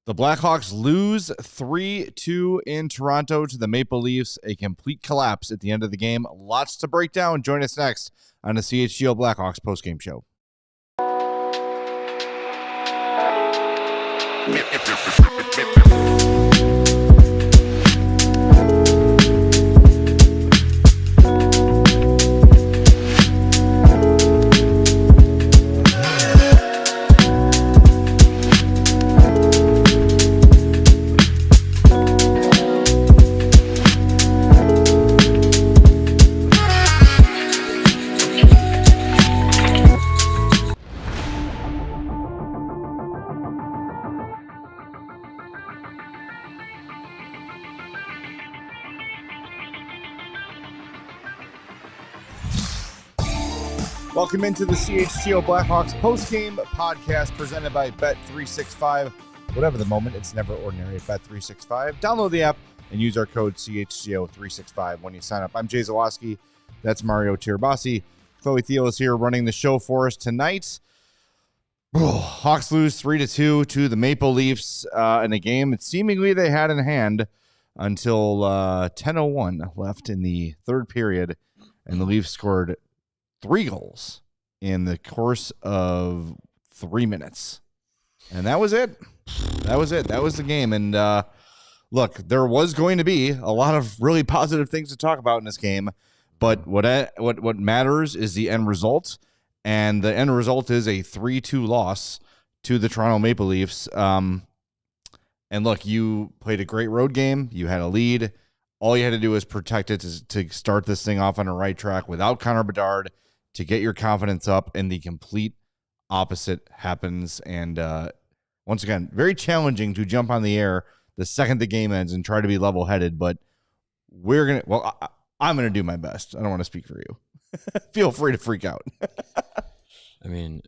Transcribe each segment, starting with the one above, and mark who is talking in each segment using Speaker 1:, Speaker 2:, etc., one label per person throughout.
Speaker 1: The Blackhawks lose 3-2 in Toronto to the Maple Leafs, a complete collapse at the end of the game. Lots to break down. Join us next on the CHGO Blackhawks postgame show. Welcome into the CHGO Blackhawks postgame podcast presented by Bet365. Whatever the moment, it's never ordinary at Bet365. Download the app and use our code CHGO365 when you sign up. I'm Zawaski. That's Mario Tirabassi. Chloe Thiel is here running the show for us tonight. Hawks lose 3-2 to the Maple Leafs in a game that seemingly they had in hand until 10:01 left in the third period, and the Leafs scored 3 goals in the course of 3 minutes. And that was it. That was the game. And look, there was going to be a lot of really positive things to talk about in this game, but what matters is the end result. And the end result is a 3-2 loss to the Toronto Maple Leafs. And look, you played a great road game. You had a lead. All you had to do was protect it to start this thing off on the right track without Connor Bedard, to get your confidence up, and the complete opposite happens. And once again, very challenging to jump on the air the second the game ends and try to be level-headed, but I'm going to do my best. I don't want to speak for you. Feel free to freak out.
Speaker 2: I mean,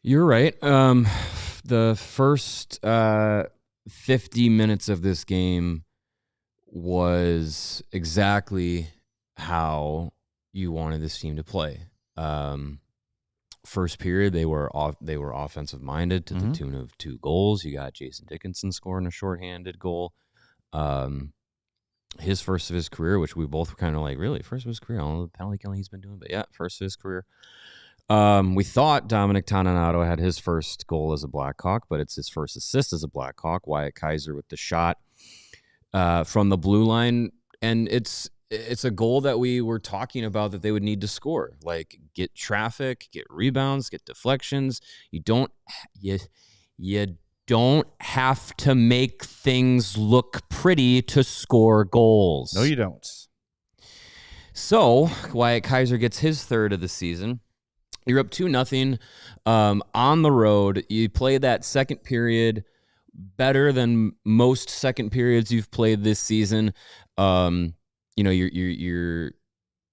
Speaker 2: you're right. The first 50 minutes of this game was exactly how you wanted this team to play. First period, they were offensive minded to the tune of 2 goals. You got Jason Dickinson scoring a shorthanded goal. His first of his career, which we both were kind of like, really, first of his career? I don't know the penalty killing he's been doing, but yeah, first of his career. We thought Dominic Toninato had his first goal as a Blackhawk, but it's his first assist as a Blackhawk. Wyatt Kaiser with the shot from the blue line, and it's a goal that we were talking about that they would need to score. Like, get traffic, get rebounds, get deflections. You don't have to make things look pretty to score goals.
Speaker 1: No, you don't.
Speaker 2: So Wyatt Kaiser gets his third of the season. You're up 2-0 on the road. You play that second period better than most second periods you've played this season. You're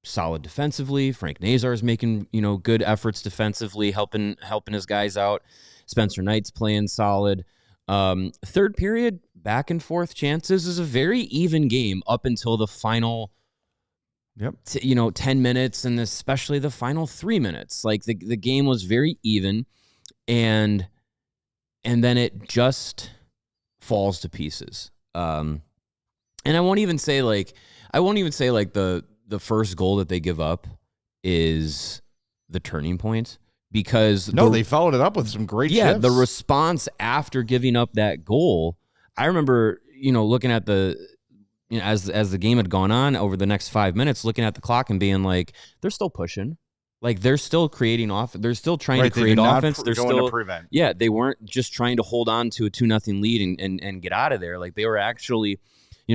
Speaker 2: solid defensively. Frank Nazar is making good efforts defensively, helping his guys out. Spencer Knight's playing solid. Third period, back and forth chances is a very even game up until the final. 10 minutes, and especially the final 3 minutes. Like, the game was very even, and then it just falls to pieces. And I won't even say the first goal that they give up is the turning point, because
Speaker 1: they followed it up with some great shifts.
Speaker 2: The response after giving up that goal, I remember looking at as the game had gone on over the next 5 minutes, looking at the clock and being like, they're still pushing. Like, they're still creating off. They're still trying to create offense. They're still
Speaker 1: prevent.
Speaker 2: Yeah, they weren't just trying to hold on to a 2-0 lead and get out of there. Like, they were actually,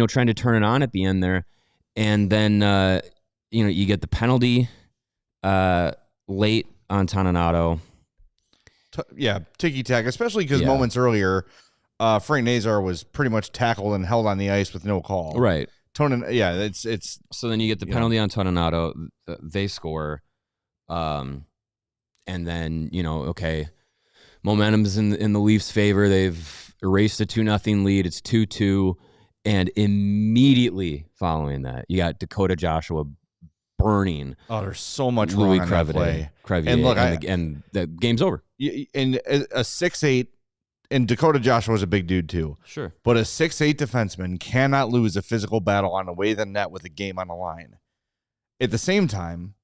Speaker 2: trying to turn it on at the end there. And then, you get the penalty late on Toninato.
Speaker 1: Ticky-tack, especially because moments earlier, Frank Nazar was pretty much tackled and held on the ice with no call.
Speaker 2: Right.
Speaker 1: It's
Speaker 2: so then you get the penalty on Toninato. They score, and then momentum's in the Leafs' favor. They've erased a 2-0 lead. It's 2-2, and immediately following that, you got Dakota Joshua burning.
Speaker 1: Oh, there's so much
Speaker 2: Louis
Speaker 1: wrong on that play.
Speaker 2: Crevier,
Speaker 1: And look,
Speaker 2: and the game's over.
Speaker 1: And a 6'8", and Dakota Joshua was a big dude too.
Speaker 2: Sure.
Speaker 1: But a 6'8" defenseman cannot lose a physical battle on the way of the net with a game on the line. At the same time,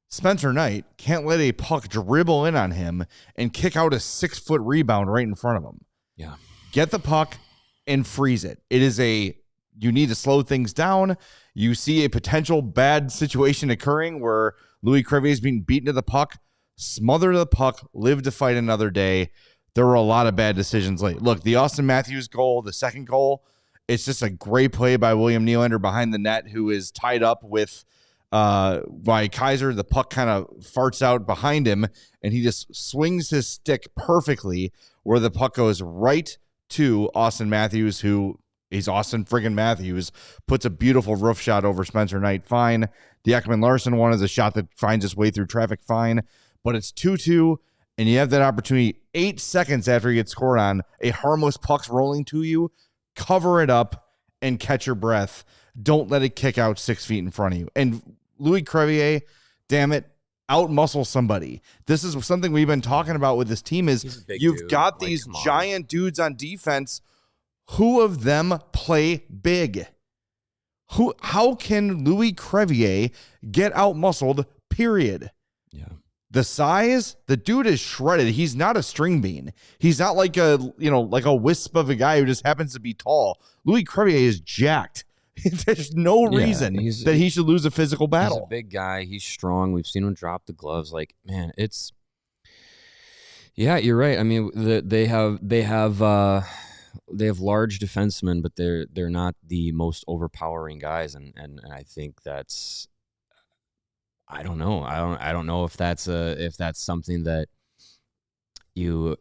Speaker 1: Spencer Knight can't let a puck dribble in on him and kick out a 6-foot rebound right in front of him.
Speaker 2: Yeah.
Speaker 1: Get the puck and freeze it. You need to slow things down. You see a potential bad situation occurring where Louis Crevier is being beaten to the puck, smother the puck, live to fight another day. There were a lot of bad decisions late. Look, the Austin Matthews goal, the second goal, it's just a great play by William Nylander behind the net, who is tied up with by Kaiser. The puck kind of farts out behind him, and he just swings his stick perfectly where the puck goes right to Austin Matthews, who is Austin friggin' Matthews, puts a beautiful roof shot over Spencer Knight. Fine. The Ekman Larson one is a shot that finds its way through traffic. Fine. But it's 2-2, and you have that opportunity 8 seconds after you get scored on. A harmless puck's rolling to you. Cover it up and catch your breath. Don't let it kick out 6 feet in front of you. And Louis Crevier, damn it, out-muscle somebody. This is something we've been talking about with this team is you've got these giant dudes on defense. Who of them play big? How can Louis Crevier get out-muscled, period?
Speaker 2: Yeah.
Speaker 1: The size, the dude is shredded. He's not a string bean. He's not like a wisp of a guy who just happens to be tall. Louis Crevier is jacked. There's no reason that he should lose a physical battle.
Speaker 2: He's a big guy. He's strong. We've seen him drop the gloves. Like, man, yeah, you're right. I mean, they have large defensemen, but they're not the most overpowering guys, and I think that's, I don't know. I don't know if that's something that you,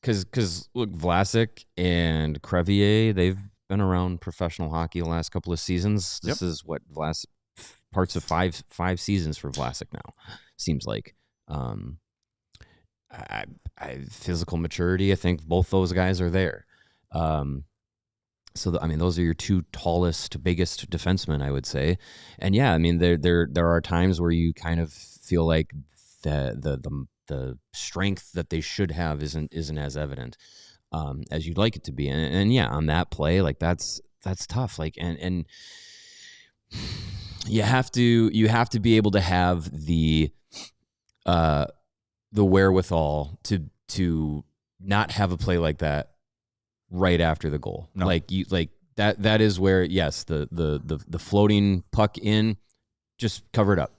Speaker 2: because look, Vlasic and Crevier, they've been around professional hockey the last couple of seasons. This is what parts of five seasons for Vlasic now, seems like. Physical maturity, I think both those guys are there. So those are your two tallest, biggest defensemen, I would say. And yeah, I mean, there are times where you kind of feel like the strength that they should have isn't as evident as you'd like it to be. And yeah, on that play, like that's tough. Like and you have to be able to have the wherewithal to not have a play like that right after the goal. No. That is where, yes, the floating puck in, just cover it up.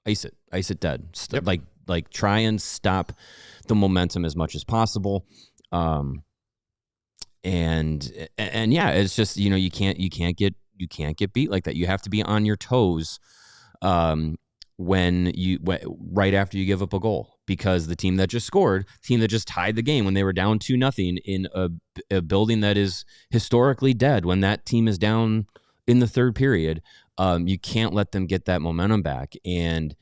Speaker 2: Ice it dead. Like try and stop the momentum as much as possible. And yeah, it's just, you can't get beat like that. You have to be on your toes right after you give up a goal, because the team that just scored, team that just tied the game when they were down 2-0 in a building that is historically dead, when that team is down in the third period, you can't let them get that momentum back. And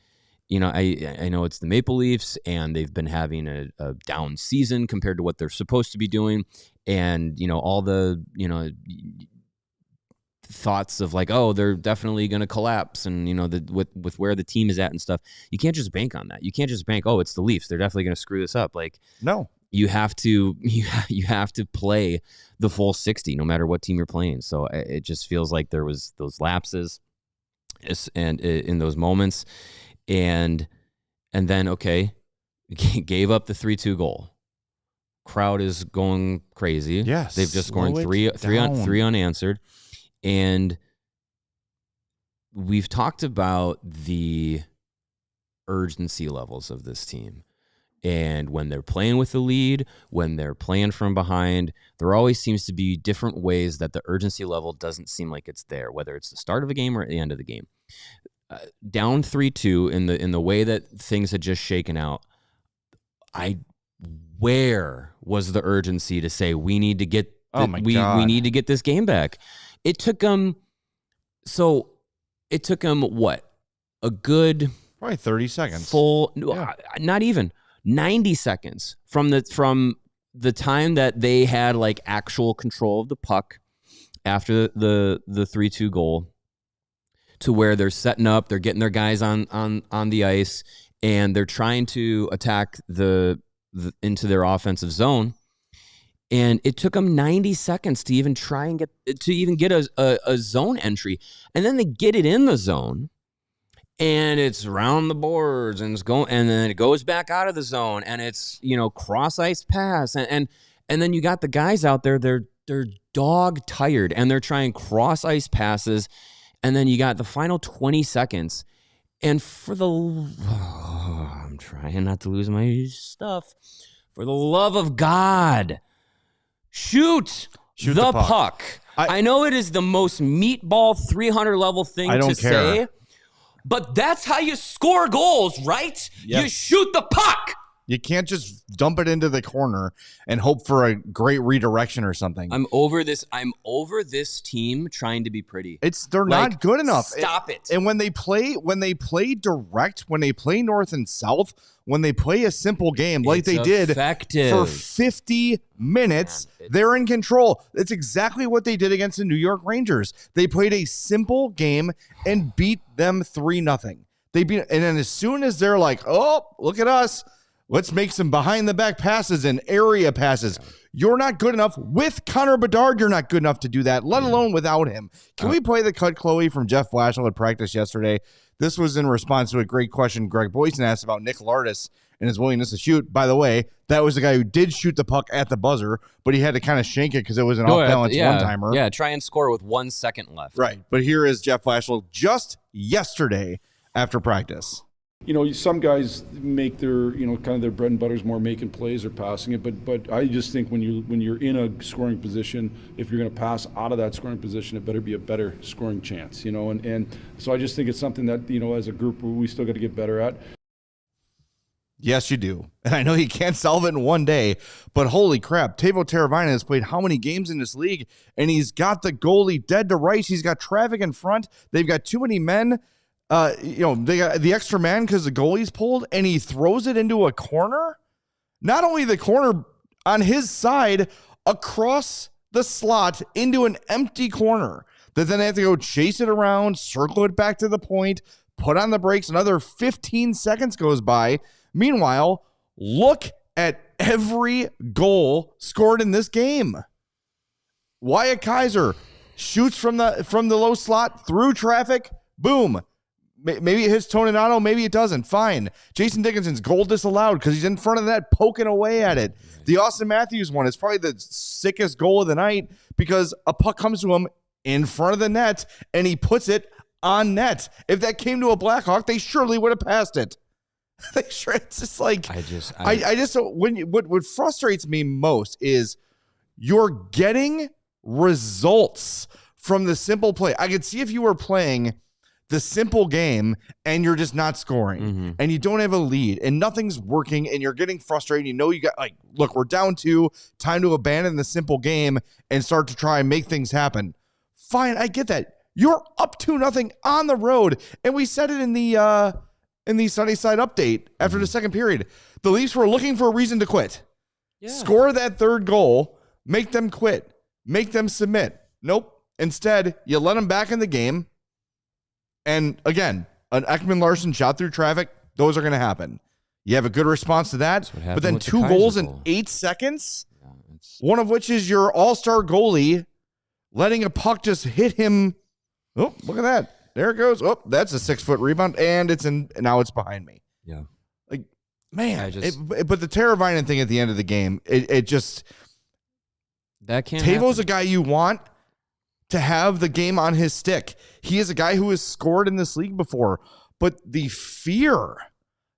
Speaker 2: I know it's the Maple Leafs, and they've been having a down season compared to what they're supposed to be doing, and all the thoughts of like, oh, they're definitely going to collapse, and with where the team is at and stuff. You can't just bank on that. You can't just bank, oh, it's the Leafs, they're definitely going to screw this up. Like, no, you have to play the full 60 no matter what team you're playing. So it just feels like there was those lapses and in those moments, and then okay, gave up the 3-2 goal. Crowd is going crazy. Yes, they've just scored three unanswered. And we've talked about the urgency levels of this team. And when they're playing with the lead, when they're playing from behind, there always seems to be different ways that the urgency level doesn't seem like it's there, whether it's the start of a game or at the end of the game. Down 3-2 in the way that things had just shaken out, where was the urgency to say we need to get we need to get this game back? It took them what? A good
Speaker 1: probably 30 seconds.
Speaker 2: Not even 90 seconds from the time that they had like actual control of the puck after the 3-2 goal to where they're setting up, they're getting their guys on the ice, and they're trying to attack into their offensive zone. And it took them 90 seconds to even try and get a zone entry. And then they get it in the zone, and it's around the boards, and it's going, and then it goes back out of the zone, and it's, cross ice pass, and then you got the guys out there, they're dog tired, and they're trying cross ice passes, and then you got the final 20 seconds, and I'm trying not to lose my stuff. For the love of God, shoot the puck. I know it is the most meatball 300 level thing to say, but that's how you score goals, right? Yes. You shoot the puck.
Speaker 1: You can't just dump it into the corner and hope for a great redirection or something.
Speaker 2: I'm over this team trying to be pretty.
Speaker 1: They're not good enough.
Speaker 2: Stop it.
Speaker 1: And when they play direct, when they play north and south, when they play a simple game like they did for 50 minutes, they're in control. It's exactly what they did against the New York Rangers. They played a simple game and beat them 3-0. And then as soon as they're like, oh, look at us, let's make some behind-the-back passes and area passes. You're not good enough. With Connor Bedard, you're not good enough to do that, let alone without him. Can we play the cut, Chloe, from Jeff Blashill at practice yesterday? This was in response to a great question Greg Boyson asked about Nick Lardis and his willingness to shoot. By the way, that was the guy who did shoot the puck at the buzzer, but he had to kind of shank it because it was an off-balance one-timer.
Speaker 2: Yeah, try and score with 1 second left.
Speaker 1: Right, but here is Jeff Blashill just yesterday after practice.
Speaker 3: Some guys make their, kind of their bread and butter is more making plays or passing it. But I just think when you're in a scoring position, if you're going to pass out of that scoring position, it better be a better scoring chance, And so I just think it's something that, as a group, we still got to get better at.
Speaker 1: Yes, you do. And I know you can't solve it in one day, but holy crap, Teuvo Teravainen has played how many games in this league, and he's got the goalie dead to rights. He's got traffic in front. They've got too many men. They got the extra man because the goalie's pulled, and he throws it into a corner. Not only the corner on his side, across the slot into an empty corner that then they have to go chase it around, circle it back to the point, put on the brakes. Another 15 seconds goes by. Meanwhile, look at every goal scored in this game. Wyatt Kaiser shoots from the low slot through traffic. Boom. Maybe it hits Toninato, maybe it doesn't. Fine. Jason Dickinson's goal disallowed because he's in front of the net poking away at it. The Austin Matthews one is probably the sickest goal of the night because a puck comes to him in front of the net and he puts it on net. If that came to a Blackhawk, they surely would have passed it. It's just like what frustrates me most is you're getting results from the simple play. I could see if you were playing the simple game and you're just not scoring and you don't have a lead and nothing's working and you're getting frustrated. You got look, we're down 2, time to abandon the simple game and start to try and make things happen. Fine. I get that. You're up 2-0 on the road. And we said it in the Sunnyside update after the second period. The Leafs were looking for a reason to quit. Yeah. Score that third goal, make them quit, make them submit. Nope. Instead, you let them back in the game. And again, an Ekman-Larsson shot through traffic, those are going to happen. You have a good response to that, but then 2 goals in 8 seconds, one of which is your all-star goalie letting a puck just hit him. Oh, look at that. There it goes. Oh, that's a 6-foot rebound, and now it's behind me.
Speaker 2: Yeah.
Speaker 1: Man. But the Teravainen thing at the end of the game, it just...
Speaker 2: That can't
Speaker 1: Teuvo's
Speaker 2: happen.
Speaker 1: a guy you want to have the game on his stick. He is a guy who has scored in this league before, but the fear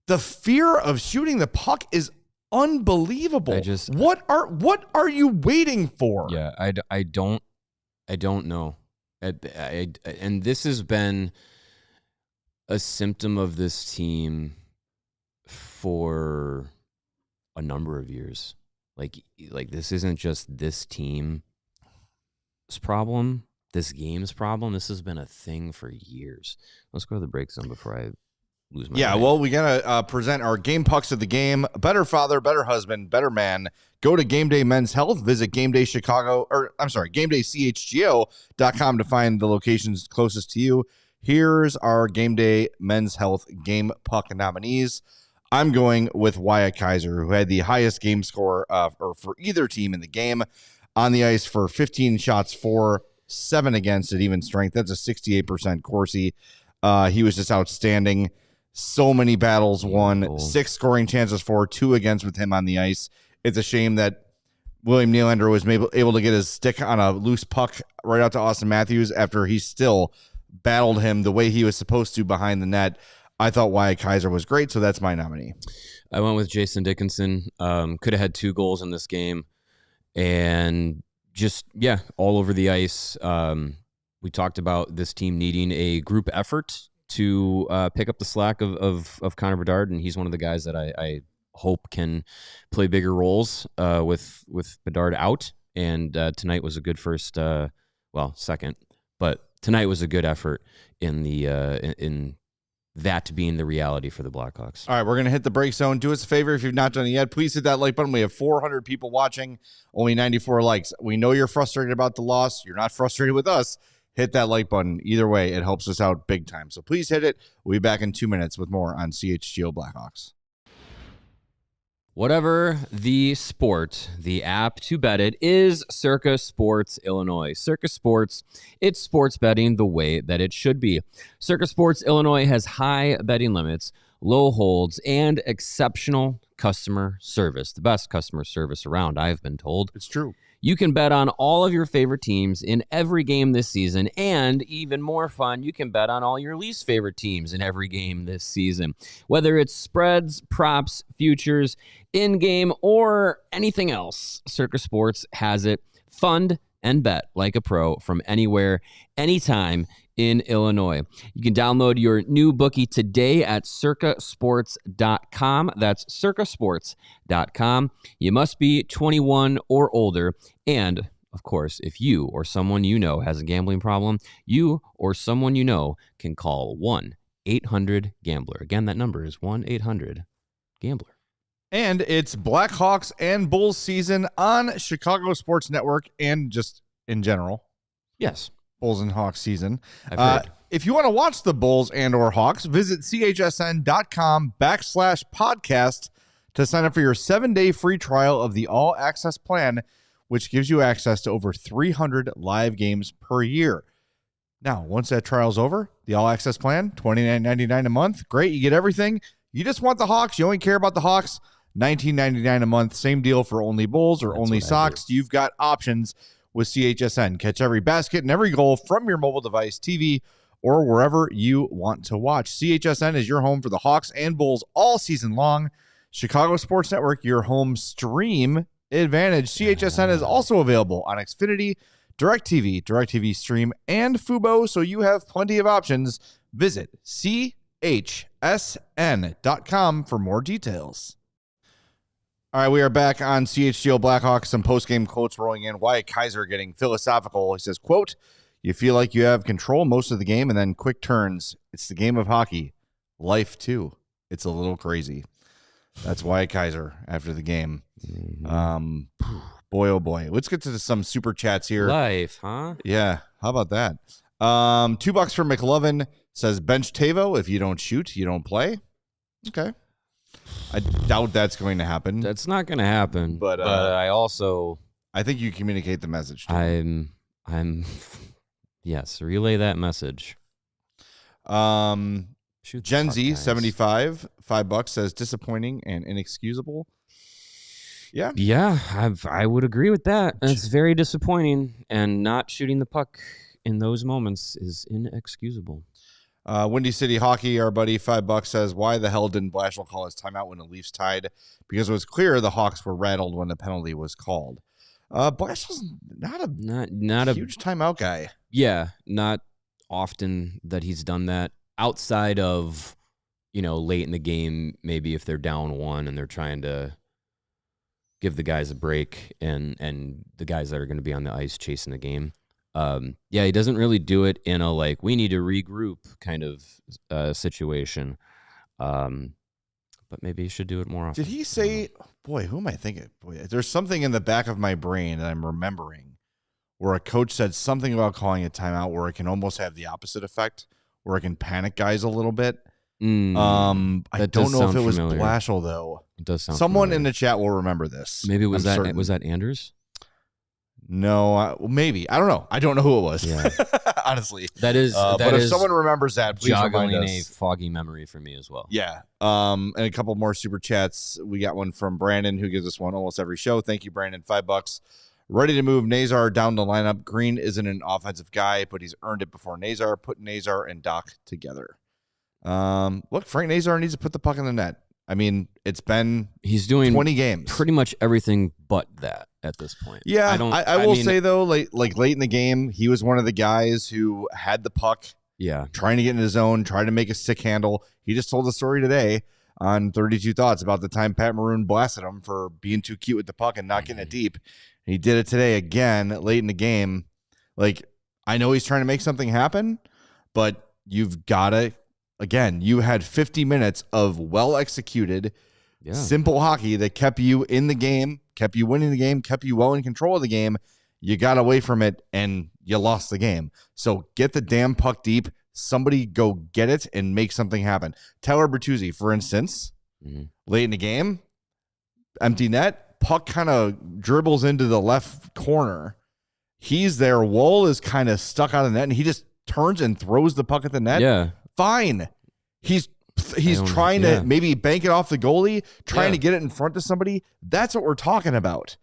Speaker 1: of shooting the puck is unbelievable. What are you waiting for?
Speaker 2: Yeah, I don't know. And this has been a symptom of this team for a number of years. Like this isn't just this team's problem, this game's problem. This has been a thing for years. Let's go to the break zone before I lose my mind.
Speaker 1: Well, we got to present our game pucks of the game. Better father, better husband, better man. Go to Game Day Men's Health. Visit GameDayCHGO.com to find the locations closest to you. Here's our game day men's health game puck nominees. I'm going with Wyatt Kaiser, who had the highest game score for either team in the game, on the ice for 15 shots for, 7 against at even strength. That's a 68% Corsi. He was just outstanding. So many battles won, 6 scoring chances for, 2 against with him on the ice. It's a shame that William Nylander was able to get his stick on a loose puck right out to Austin Matthews after he still battled him the way he was supposed to behind the net. I thought Wyatt Kaiser was great, so that's my nominee.
Speaker 2: I went with Jason Dickinson. Could have had 2 goals in this game. And just, all over the ice. We talked about this team needing a group effort to pick up the slack of Connor Bedard, and he's one of the guys that I hope can play bigger roles with Bedard out. And tonight was a good second, but tonight was a good effort in that being the reality for the Blackhawks.
Speaker 1: All right, we're going to hit the break zone. Do us a favor if you've not done it yet. Please hit that like button. We have 400 people watching, only 94 likes. We know you're frustrated about the loss. You're not frustrated with us. Hit that like button. Either way, it helps us out big time. So please hit it. We'll be back in 2 minutes with more on CHGO Blackhawks.
Speaker 2: Whatever the sport, the app to bet it is Circa Sports Illinois. Circa Sports, it's sports betting the way that it should be. Circa Sports Illinois has high betting limits, low holds, and exceptional customer service. The best customer service around, I've been told.
Speaker 1: It's true.
Speaker 2: You can bet on all of your favorite teams in every game this season, and even more fun, you can bet on all your least favorite teams in every game this season. Whether it's spreads, props, futures, in-game, or anything else, Circa Sports has it. Fund and bet like a pro from anywhere, anytime in Illinois. You can download your new bookie today at circasports.com. That's circasports.com. You must be 21 or older. And, of course, if you or someone you know has a gambling problem, you or someone you know can call 1-800-GAMBLER. Again, that number is 1-800-GAMBLER.
Speaker 1: And it's Blackhawks and Bulls season on Chicago Sports Network and just in general.
Speaker 2: Yes.
Speaker 1: Bulls and Hawks season.
Speaker 2: I've heard.
Speaker 1: If you want to watch the Bulls and or Hawks, visit chsn.com/podcast to sign up for your 7-day free trial of the All Access plan, which gives you access to over 300 live games per year. Now, once that trial's over, the All Access plan, $29.99 a month. Great, you get everything. You just want the Hawks. You only care about the Hawks. $19.99 a month. Same deal for only Bulls or only Sox. You've got options with CHSN. Catch every basket and every goal from your mobile device, TV, or wherever you want to watch. CHSN is your home for the Hawks and Bulls all season long. Chicago Sports Network, your home stream advantage. CHSN is also available on Xfinity, DirecTV, DirecTV Stream, and Fubo, so you have plenty of options. Visit chsn.com for more details. All right, we are back on CHGO Blackhawks. Some post-game quotes rolling in. Wyatt Kaiser getting philosophical. He says, quote, "You feel like you have control most of the game and then quick turns. It's the game of hockey. Life, too. It's a little crazy." That's Wyatt Kaiser after the game. Boy, oh boy. Let's get to some super chats here.
Speaker 2: Life, huh?
Speaker 1: Yeah, how about that? $2 for McLovin says, "Bench Tavo. If you don't shoot, you don't play." Okay. I doubt that's going to happen.
Speaker 2: That's not going to happen. But I
Speaker 1: think you communicate the message to him.
Speaker 2: Yes, relay that message.
Speaker 1: Gen Z 75, $5 says disappointing and inexcusable. Yeah.
Speaker 2: Yeah, I would agree with that. It's very disappointing, and not shooting the puck in those moments is inexcusable.
Speaker 1: Windy City Hockey, our buddy, $5 says, "Why the hell didn't Blashill call his timeout when the Leafs tied? Because it was clear the Hawks were rattled when the penalty was called." Blashill's not a huge timeout guy.
Speaker 2: Yeah, not often that he's done that outside of, late in the game, maybe if they're down 1 and they're trying to give the guys a break and the guys that are going to be on the ice chasing the game. He doesn't really do it in a we need to regroup kind of situation. But maybe he should do it more often.
Speaker 1: Did he say, boy, who am I thinking? Boy, there's something in the back of my brain that I'm remembering where a coach said something about calling a timeout where it can almost have the opposite effect, where it can panic guys a little bit. I
Speaker 2: That
Speaker 1: don't
Speaker 2: does
Speaker 1: know if
Speaker 2: sound
Speaker 1: it was
Speaker 2: familiar.
Speaker 1: Blashill though.
Speaker 2: It does sound
Speaker 1: Someone
Speaker 2: familiar.
Speaker 1: in the chat will remember this.
Speaker 2: Maybe was
Speaker 1: I'm
Speaker 2: that
Speaker 1: certain.
Speaker 2: was that Anders?
Speaker 1: No, well, maybe. I don't know. I don't know who it was.
Speaker 2: Yeah.
Speaker 1: Honestly.
Speaker 2: That is
Speaker 1: but if someone remembers that, please remind
Speaker 2: joggling
Speaker 1: us.
Speaker 2: a foggy memory for me as well.
Speaker 1: Yeah. And a couple more super chats. We got one from Brandon, who gives us one almost every show. Thank you, Brandon. $5. Ready to move Nazar down the lineup. Green isn't an offensive guy, but he's earned it before Nazar. Put Nazar and Doc together. Look, Frank Nazar needs to put the puck in the net. I mean, it's been
Speaker 2: He's doing
Speaker 1: 20 games.
Speaker 2: pretty much everything but that at this point.
Speaker 1: Yeah, I will
Speaker 2: mean,
Speaker 1: say, though, late in the game, he was one of the guys who had the puck,
Speaker 2: yeah,
Speaker 1: trying to get in his zone, trying to make a stick handle. He just told the story today on 32 Thoughts about the time Pat Maroon blasted him for being too cute with the puck and not getting it deep. And he did it today again late in the game. Like, I know he's trying to make something happen, but you've got to, again, you had 50 minutes of well-executed, simple hockey that kept you in the game, kept you winning the game, kept you well in control of the game. You got away from it, and you lost the game. So get the damn puck deep. Somebody go get it and make something happen. Tyler Bertuzzi, for instance, late in the game, empty net, puck kind of dribbles into the left corner. He's there. Woll is kind of stuck out of the net, and he just turns and throws the puck at the net.
Speaker 2: Yeah.
Speaker 1: Fine. He's trying to maybe bank it off the goalie, trying to get it in front of somebody. That's what we're talking about.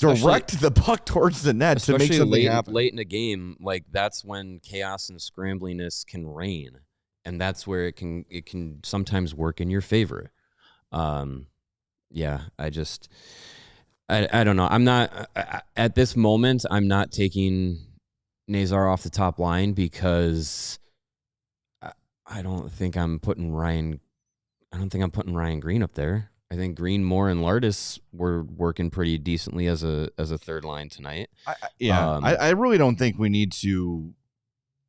Speaker 1: Direct the puck towards the net to make something happen.
Speaker 2: Late in the game, like that's when chaos and scrambliness can reign, and that's where it can sometimes work in your favor. Yeah, I don't know. I'm not at this moment. I'm not taking Nazar off the top line because I don't think I'm putting Ryan Green up there. I think Green, Moore, and Lardis were working pretty decently as a third line tonight.
Speaker 1: I really don't think we need to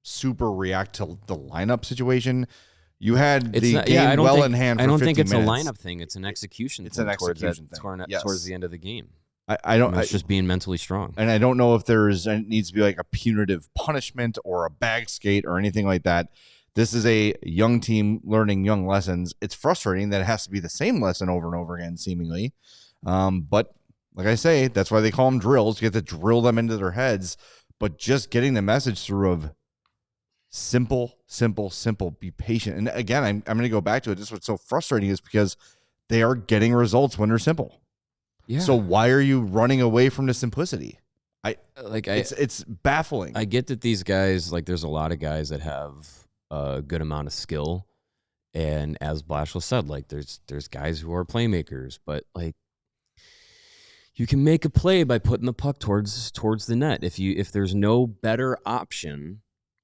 Speaker 1: super react to the lineup situation. You had the game well in hand for 50 minutes.
Speaker 2: I don't think it's a lineup thing. It's an execution thing.
Speaker 1: It's an execution thing.
Speaker 2: Towards the end of the game.
Speaker 1: It's
Speaker 2: just being mentally strong.
Speaker 1: And I don't know if it needs to be like a punitive punishment or a bag skate or anything like that. This is a young team learning young lessons. It's frustrating that it has to be the same lesson over and over again, seemingly. But like I say, that's why they call them drills. You get to drill them into their heads. But just getting the message through of simple, be patient. And again, I'm going to go back to it. Just what's so frustrating is because they are getting results when they're simple. Yeah. So why are you running away from the simplicity? It's baffling.
Speaker 2: I get that these guys, like, there's a lot of guys that have a good amount of skill, and as Blashill said, like there's guys who are playmakers, but like you can make a play by putting the puck towards the net. If there's no better option,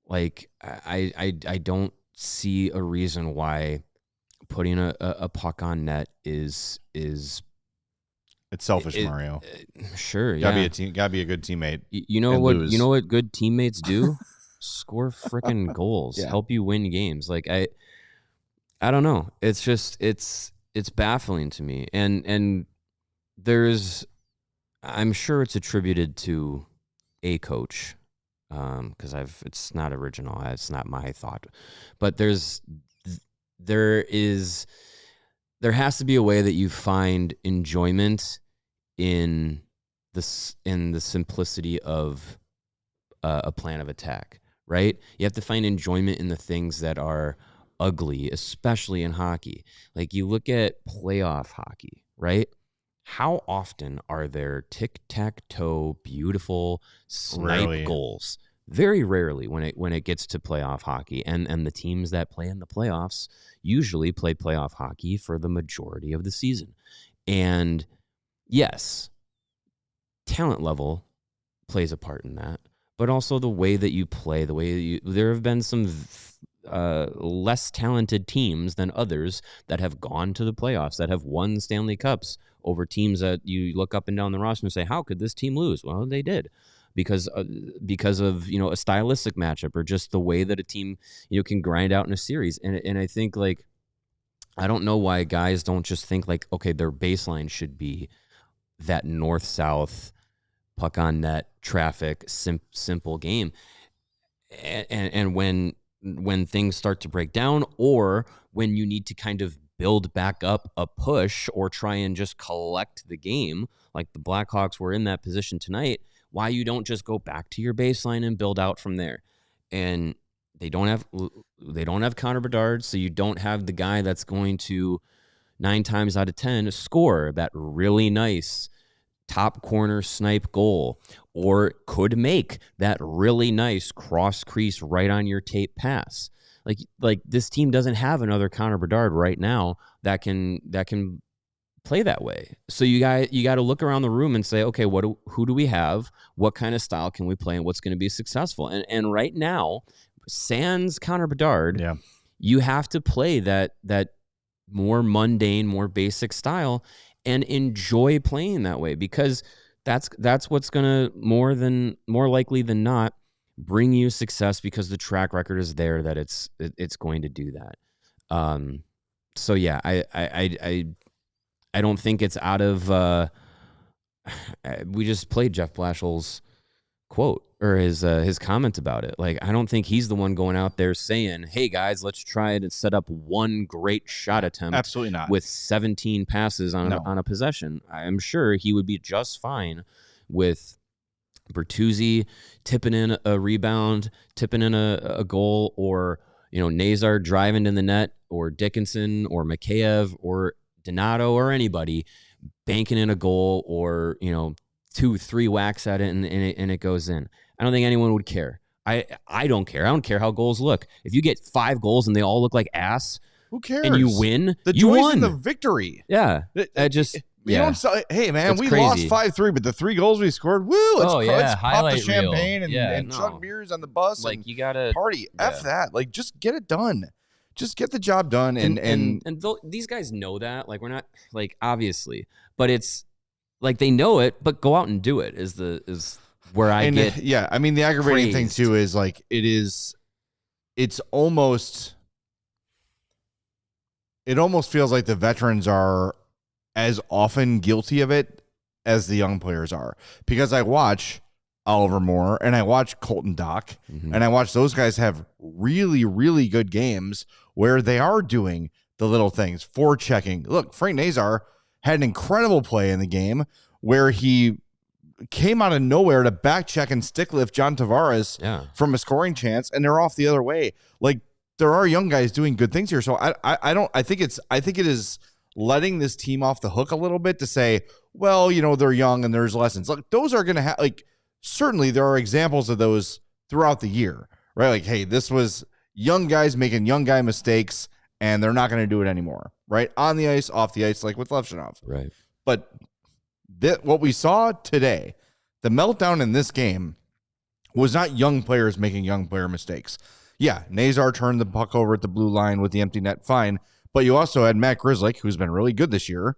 Speaker 2: like I don't see a reason why putting a puck on net is
Speaker 1: it's selfish, Mario.
Speaker 2: Sure,
Speaker 1: gotta be a good teammate.
Speaker 2: You know what good teammates do? Score freaking goals, help you win games. Like I don't know. It's just it's baffling to me. And I'm sure it's attributed to a coach, because it's not original. It's not my thought, but there has to be a way that you find enjoyment in the simplicity of a plan of attack. Right? You have to find enjoyment in the things that are ugly, especially in hockey. Like you look at playoff hockey, right? How often are there tic-tac-toe, beautiful snipe goals? Very rarely when it gets to playoff hockey. And the teams that play in the playoffs usually play playoff hockey for the majority of the season. And yes, talent level plays a part in that. But also the way that you play, there have been some less talented teams than others that have gone to the playoffs, that have won Stanley Cups over teams that you look up and down the roster and say, how could this team lose? Well, they did because of a stylistic matchup or just the way that a team can grind out in a series. And I think like I don't know why guys don't just think like, okay, their baseline should be that north-south puck on net traffic simple game, and when when things start to break down, or when you need to kind of build back up a push or try and just collect the game, like the Blackhawks were in that position tonight, why you don't just go back to your baseline and build out from there. And they don't have Connor Bedard, so you don't have the guy that's going to 9 times out of 10 score that really nice top corner snipe goal, or could make that really nice cross crease right on your tape pass. Like this team doesn't have another Connor Bedard right now that can play that way. So you got to look around the room and say, okay, who do we have? What kind of style can we play, and what's going to be successful? And right now, sans Connor Bedard, you have to play that more mundane, more basic style and enjoy playing that way, because that's what's going to more likely than not bring you success, because the track record is there that it's going to do that. So yeah, I don't think it's out of. We just played Jeff Blashill's quote or his comment about it. Like, I don't think he's the one going out there saying, "Hey guys, let's try to set up one great shot attempt."
Speaker 1: Absolutely not.
Speaker 2: With 17 passes on a possession. I'm sure he would be just fine with Bertuzzi tipping in a rebound, tipping in a goal, or Nazar driving in the net, or Dickinson or Mikheyev or Donato or anybody banking in a goal, or 2-3 whacks at it and it goes in. I don't think anyone would care. I don't care. I don't care how goals look. If you get 5 goals and they all look like ass,
Speaker 1: who cares?
Speaker 2: And you win,
Speaker 1: the
Speaker 2: you
Speaker 1: joy's
Speaker 2: won.
Speaker 1: in the victory.
Speaker 2: Yeah,
Speaker 1: Hey man,
Speaker 2: it's
Speaker 1: we
Speaker 2: crazy.
Speaker 1: lost 5-3, but the 3 goals we scored, woo! Let's pop the champagne and chug beers on the bus.
Speaker 2: Like,
Speaker 1: and
Speaker 2: you gotta
Speaker 1: party. F that. Like, just get it done. Just get the job done. And
Speaker 2: these guys know that. Like, we're not, like, obviously, but it's like they know it. But go out and do it is where I get.
Speaker 1: Yeah, I mean, the aggravating thing
Speaker 2: praised.
Speaker 1: too is like it almost feels like the veterans are as often guilty of it as the young players are, because I watch Oliver Moore and I watch Colton Dock and I watch those guys have really, really good games where they are doing the little things, forechecking. Look, Frank Nazar had an incredible play in the game where he came out of nowhere to back check and stick lift John Tavares from a scoring chance, and they're off the other way. Like, there are young guys doing good things here. So I think it is letting this team off the hook a little bit to say, well, they're young and there's lessons. Like, those are going to have, like, certainly there are examples of those throughout the year, right? Like, hey, this was young guys making young guy mistakes and they're not going to do it anymore, right? On the ice, off the ice, like with Levchinov.
Speaker 2: Right.
Speaker 1: But what we saw today, the meltdown in this game, was not young players making young player mistakes. Yeah, Nazar turned the puck over at the blue line with the empty net, fine. But you also had Matt Grzelcyk, who's been really good this year,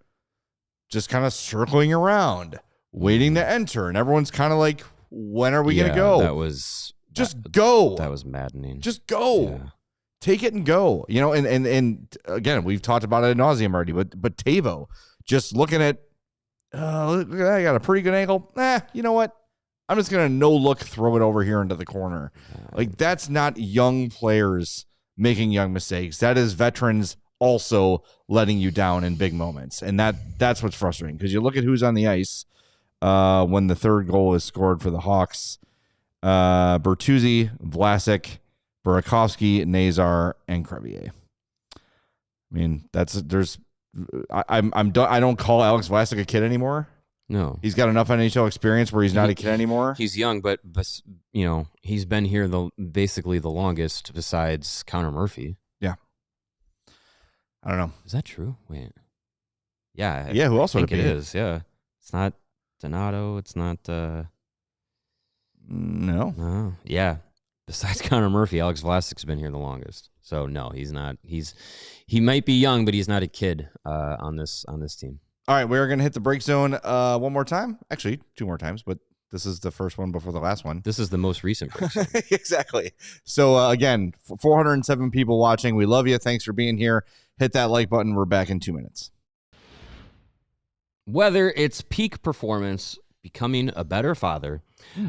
Speaker 1: just kind of circling around, waiting to enter. And everyone's kind of like, when are we going to go? Go.
Speaker 2: That was maddening.
Speaker 1: Just go.
Speaker 2: Yeah.
Speaker 1: Take it and go. And again, we've talked about it ad nauseum already, but Tavo, just looking at, I got a pretty good angle. You know what? I'm just going to no look, throw it over here into the corner. Like, that's not young players making young mistakes. That is veterans also letting you down in big moments. And that's what's frustrating, because you look at who's on the ice when the third goal is scored for the Hawks. Bertuzzi, Vlasic, Burakovsky, Nazar, and Crevier. I mean, I'm done. I don't call Alex Vlasic a kid anymore.
Speaker 2: No,
Speaker 1: he's got enough NHL experience where he's not a kid anymore.
Speaker 2: He's young, but he's been here basically the longest besides Connor Murphy.
Speaker 1: Yeah, I don't know.
Speaker 2: Is that true? Wait, yeah,
Speaker 1: Who else would it be?
Speaker 2: It is. Yeah, it's not Donato. It's not.
Speaker 1: No.
Speaker 2: Yeah. Besides Connor Murphy, Alex Vlasic's been here the longest. So no, he's not. He might be young, but he's not a kid on this team.
Speaker 1: All right, we're going to hit the break zone one more time. Actually, 2 more times, but this is the first one before the last one.
Speaker 2: This is the most recent break zone.
Speaker 1: Exactly. So, again, 407 people watching. We love you. Thanks for being here. Hit that like button. We're back in 2 minutes.
Speaker 2: Whether it's peak performance, becoming a better father,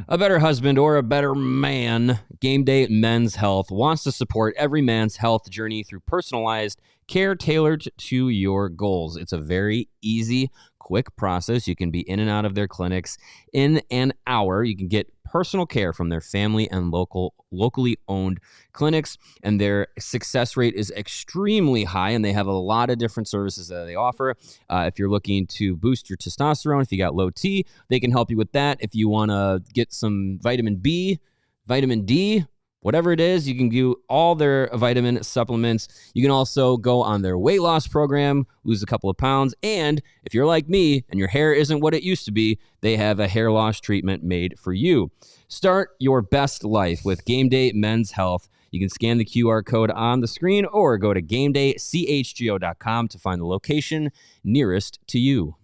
Speaker 2: a better husband, or a better man, Game Day Men's Health wants to support every man's health journey through personalized care tailored to your goals. It's a very easy, quick process. You can be in and out of their clinics in an hour. You can get personal care from their family and locally owned clinics, and their success rate is extremely high, and they have a lot of different services that they offer. If you're looking to boost your testosterone, if you got low T, they can help you with that. If you want to get some vitamin B, vitamin D, whatever it is, you can do all their vitamin supplements. You can also go on their weight loss program, lose a couple of pounds. And if you're like me and your hair isn't what it used to be, they have a hair loss treatment made for you. Start your best life with Game Day Men's Health. You can scan the QR code on the screen or go to GameDayCHGO.com to find the location nearest to you.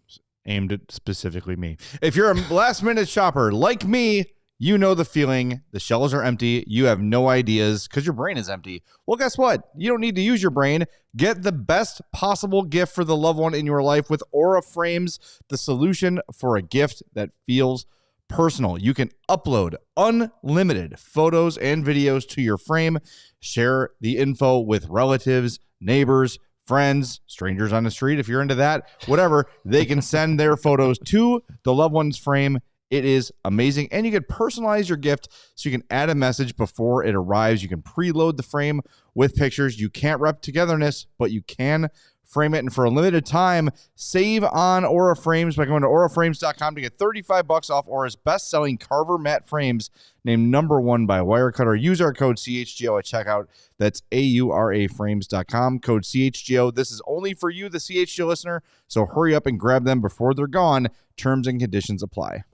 Speaker 1: Aimed at specifically me. If you're a last-minute shopper like me, you know the feeling. The shelves are empty. You have no ideas because your brain is empty. Well, guess what? You don't need to use your brain. Get the best possible gift for the loved one in your life with Aura Frames, the solution for a gift that feels personal. You can upload unlimited photos and videos to your frame, share the info with relatives, neighbors, friends, strangers on the street. If you're into that, whatever, they can send their photos to the loved one's frame. It is amazing. And you can personalize your gift so you can add a message before it arrives. You can preload the frame with pictures. You can't rep togetherness, but you can frame it. And for a limited time, save on Aura Frames by going to auraframes.com to get $35 off Aura's best-selling Carver matte frames, named #1 by Wirecutter. Use our code CHGO at checkout. That's auraframes.com, code CHGO. This is only for you, the CHGO listener, so hurry up and grab them before they're gone. Terms and conditions apply.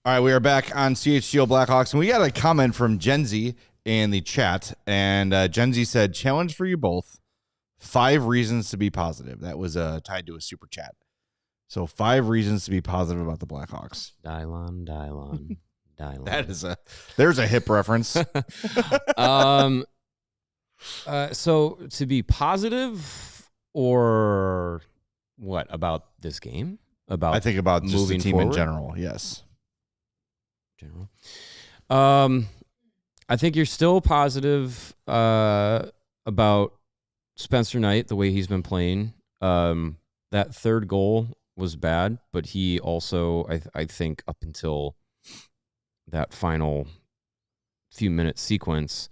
Speaker 1: All right, we are back on CHGO Blackhawks, and we got a comment from Gen Z in the chat, and Gen Z said, challenge for you both, 5 reasons to be positive. That was tied to a super chat. So 5 reasons to be positive about the Blackhawks.
Speaker 2: Dylon.
Speaker 1: That is there's a hip reference.
Speaker 2: So to be positive, or what about this game?
Speaker 1: I think about just the team
Speaker 2: forward?
Speaker 1: in general, yes.
Speaker 2: I think you're still positive about Spencer Knight, the way he's been playing. That third goal was bad, but he also, I think, up until that final few minute sequence,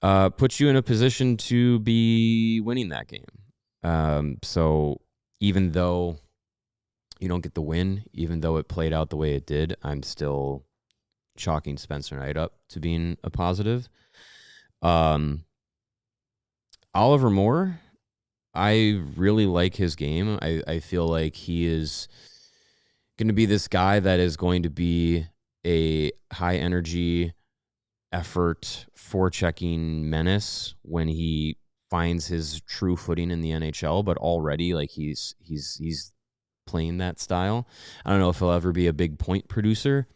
Speaker 2: puts you in a position to be winning that game. So even though you don't get the win, even though it played out the way it did, I'm still chalking Spencer Knight up to being a positive. Oliver Moore, I really like his game. I feel like he is going to be this guy that is going to be a high energy effort, forechecking menace when he finds his true footing in the NHL, but already like he's playing that style. I don't know if he'll ever be a big point producer,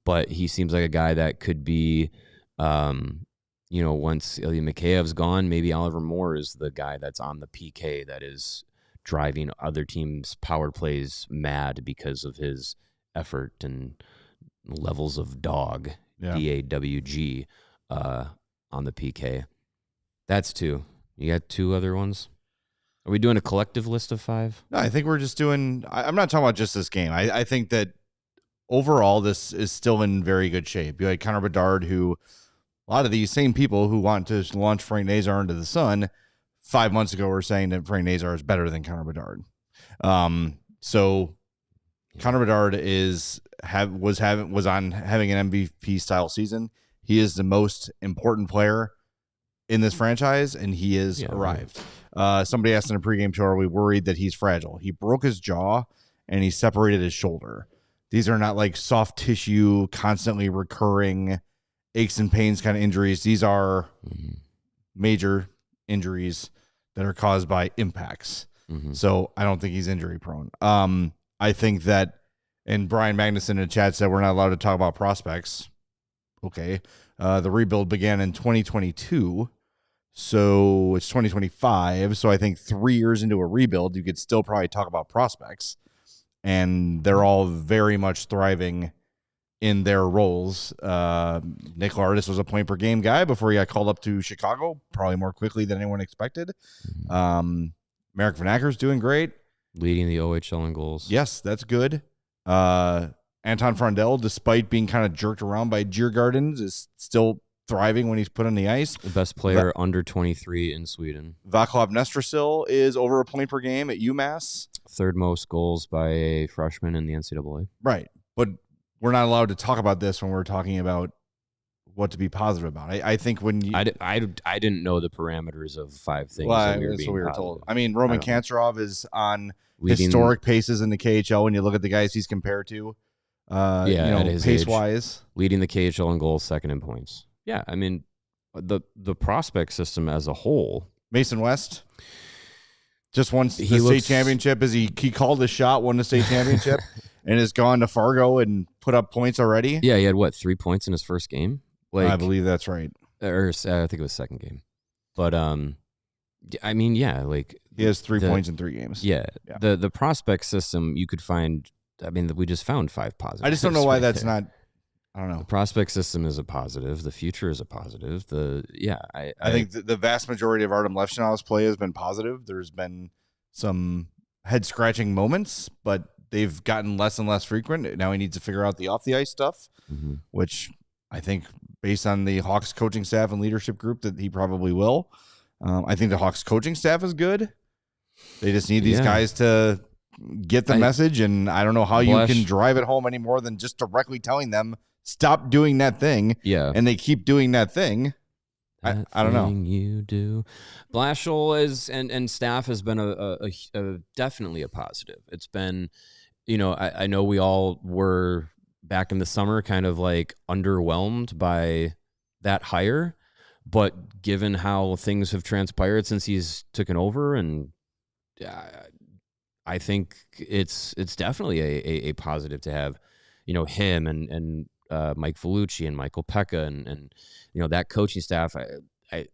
Speaker 2: but he seems like a guy that could be, once Ilya Mikheyev's gone, maybe Oliver Moore is the guy that's on the PK that is driving other teams' power plays mad because of his effort and levels of dog, DAWG, on the PK. That's 2. You got 2 other ones? Are we doing a collective list of 5?
Speaker 1: No, I think we're just doing, I'm not talking about just this game. I think that overall this is still in very good shape. You had Connor Bedard, who a lot of these same people who want to launch Frank Nazar into the sun 5 months ago were saying that Frank Nazar is better than Connor Bedard. So Connor Bedard was having an MVP style season. He is the most important player in this franchise, and he has arrived. Somebody asked in a pregame show, are we worried that he's fragile? He broke his jaw and he separated his shoulder. These are not like soft tissue, constantly recurring aches and pains kind of injuries. These are major injuries that are caused by impacts. So I don't think he's injury prone. I think that, and Brian Magnuson in the chat said we're not allowed to talk about prospects. Okay. The rebuild began in 2022. So it's 2025. So I think 3 years into a rebuild, you could still probably talk about prospects. and they're all very much thriving in their roles. Nick Lardis was a point per game guy before he got called up to Chicago, probably more quickly than anyone expected. Marek Vanacker's doing great.
Speaker 2: Leading the OHL in goals.
Speaker 1: Yes, that's good. Anton Frondell, despite being kind of jerked around by Djurgårdens, is still thriving when he's put on the ice.
Speaker 2: The best player under 23 in Sweden.
Speaker 1: Vaclav Nestrasil is over a point per game at UMass.
Speaker 2: Third most goals by a freshman in the NCAA.
Speaker 1: Right. But we're not allowed to talk about this when we're talking about what to be positive about. I think when you...
Speaker 2: I didn't know the parameters of 5 things.
Speaker 1: Well, that's what we were told. I mean, Roman Kancherov is on historic paces in the KHL when you look at the guys he's compared to. Pace-wise.
Speaker 2: Leading the KHL in goals, second in points. Yeah, I mean, the prospect system as a whole.
Speaker 1: Mason West just won the state championship. He called his shot, won the state championship, and has gone to Fargo and put up points already.
Speaker 2: Yeah, he had 3 points in his first game?
Speaker 1: I believe that's right.
Speaker 2: Or I think it was second game. But I mean, yeah,
Speaker 1: he has 3 points in 3 games.
Speaker 2: Yeah. The prospect system you could find. I mean, we just found 5 positives.
Speaker 1: I just don't know why that's not. I don't know.
Speaker 2: The prospect system is a positive. The future is a positive. I
Speaker 1: think the vast majority of Artem Levshinov's play has been positive. There's been some head scratching moments, but they've gotten less and less frequent. Now he needs to figure out the off the ice stuff, which I think, based on the Hawks coaching staff and leadership group, that he probably will. I think the Hawks coaching staff is good. They just need these guys to get the message, and I don't know how you can drive it home any more than just directly telling them, stop doing that thing.
Speaker 2: Yeah.
Speaker 1: And they keep doing that thing. I don't know.
Speaker 2: You do. Blashill is and staff has been a definitely a positive. It's been, I know we all were back in the summer kind of underwhelmed by that hire, but given how things have transpired since he's taken over, and I think it's definitely a positive to have, him and Mike Vellucci and Michael Pekka and that coaching staff. At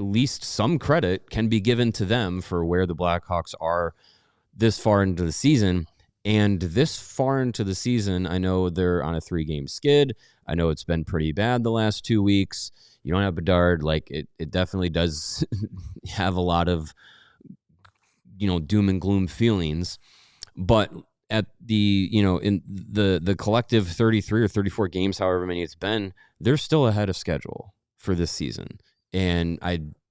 Speaker 2: least some credit can be given to them for where the Blackhawks are this far into the season. And this far into the season, I know they're on a 3-game skid. I know it's been pretty bad the last 2 weeks. You don't have Bedard. It definitely does have a lot of, doom and gloom feelings. But at the, in the collective 33 or 34 games, however many it's been, they're still ahead of schedule for this season. And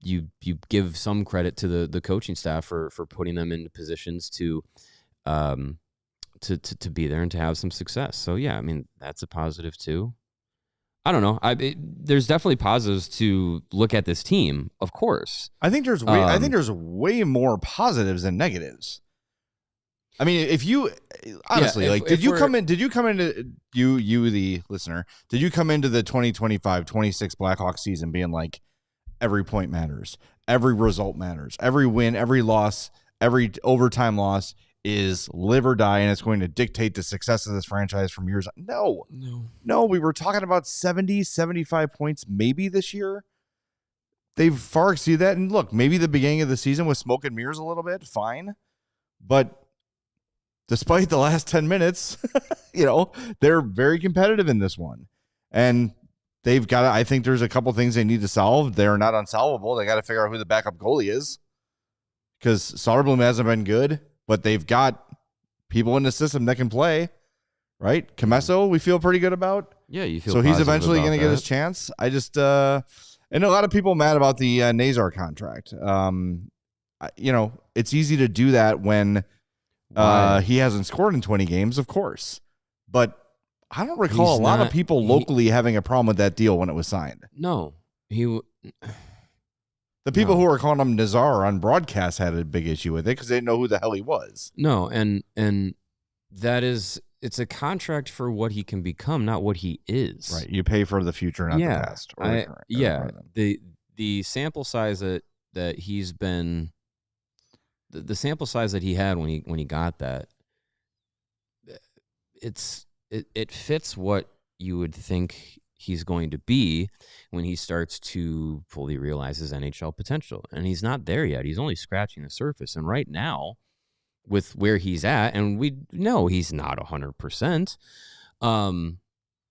Speaker 2: you give some credit to the coaching staff for putting them into positions to be there and to have some success. So yeah, I mean, that's a positive too. I don't know. There's definitely positives to look at this team, of course.
Speaker 1: I think there's way more positives than negatives. I mean, if you honestly did you come into you the listener, did you come into the 2025-26 Blackhawks season being like, every point matters, every result matters, every win, every loss, every overtime loss is live or die, and it's going to dictate the success of this franchise from years on? No, we were talking about 70, 75 points maybe this year. They've far exceeded that. And look, maybe the beginning of the season was smoke and mirrors a little bit, fine. But despite the last 10 minutes, they're very competitive in this one. And they've got to, I think there's a couple things they need to solve. They're not unsolvable. They got to figure out who the backup goalie is, because Soderblom hasn't been good, but they've got people in the system that can play, right? Camesso, we feel pretty good about.
Speaker 2: Yeah, you feel
Speaker 1: so he's eventually going to get his chance. I just, and a lot of people mad about the Nazar contract. It's easy to do that when he hasn't scored in 20 games, of course. But I don't recall a lot of people locally having a problem with that deal when it was signed.
Speaker 2: No,
Speaker 1: the people who were calling him Nazar on broadcast had a big issue with it because they didn't know who the hell he was.
Speaker 2: No, and that is, it's a contract for what he can become, not what he is.
Speaker 1: Right. You pay for the future, not the past. Or the current.
Speaker 2: The sample size that he's been, the sample size that he had when he got that, it fits what you would think he's going to be when he starts to fully realize his NHL potential. And he's not there yet. He's only scratching the surface. And right now, with where he's at, and we know he's not 100%.